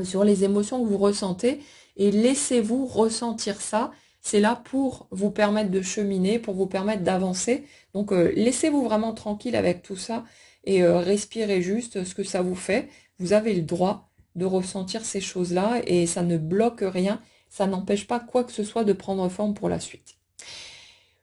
sur les émotions que vous ressentez et laissez-vous ressentir ça. C'est là pour vous permettre de cheminer, pour vous permettre d'avancer. Donc laissez-vous vraiment tranquille avec tout ça et respirez juste ce que ça vous fait. Vous avez le droit de ressentir ces choses-là et ça ne bloque rien. Ça n'empêche pas quoi que ce soit de prendre forme pour la suite.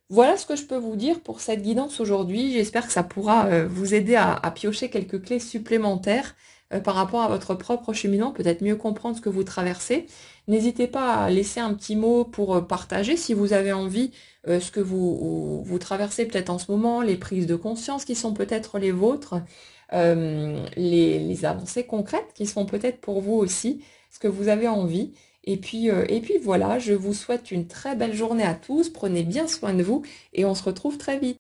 Voilà ce que je peux vous dire pour cette guidance aujourd'hui. J'espère que ça pourra vous aider à piocher quelques clés supplémentaires par rapport à votre propre cheminement, peut-être mieux comprendre ce que vous traversez. N'hésitez pas à laisser un petit mot pour partager si vous avez envie ce que vous traversez peut-être en ce moment, les prises de conscience qui sont peut-être les vôtres, les avancées concrètes qui sont peut-être pour vous aussi, ce que vous avez envie. Et puis voilà, je vous souhaite une très belle journée à tous, prenez bien soin de vous et on se retrouve très vite.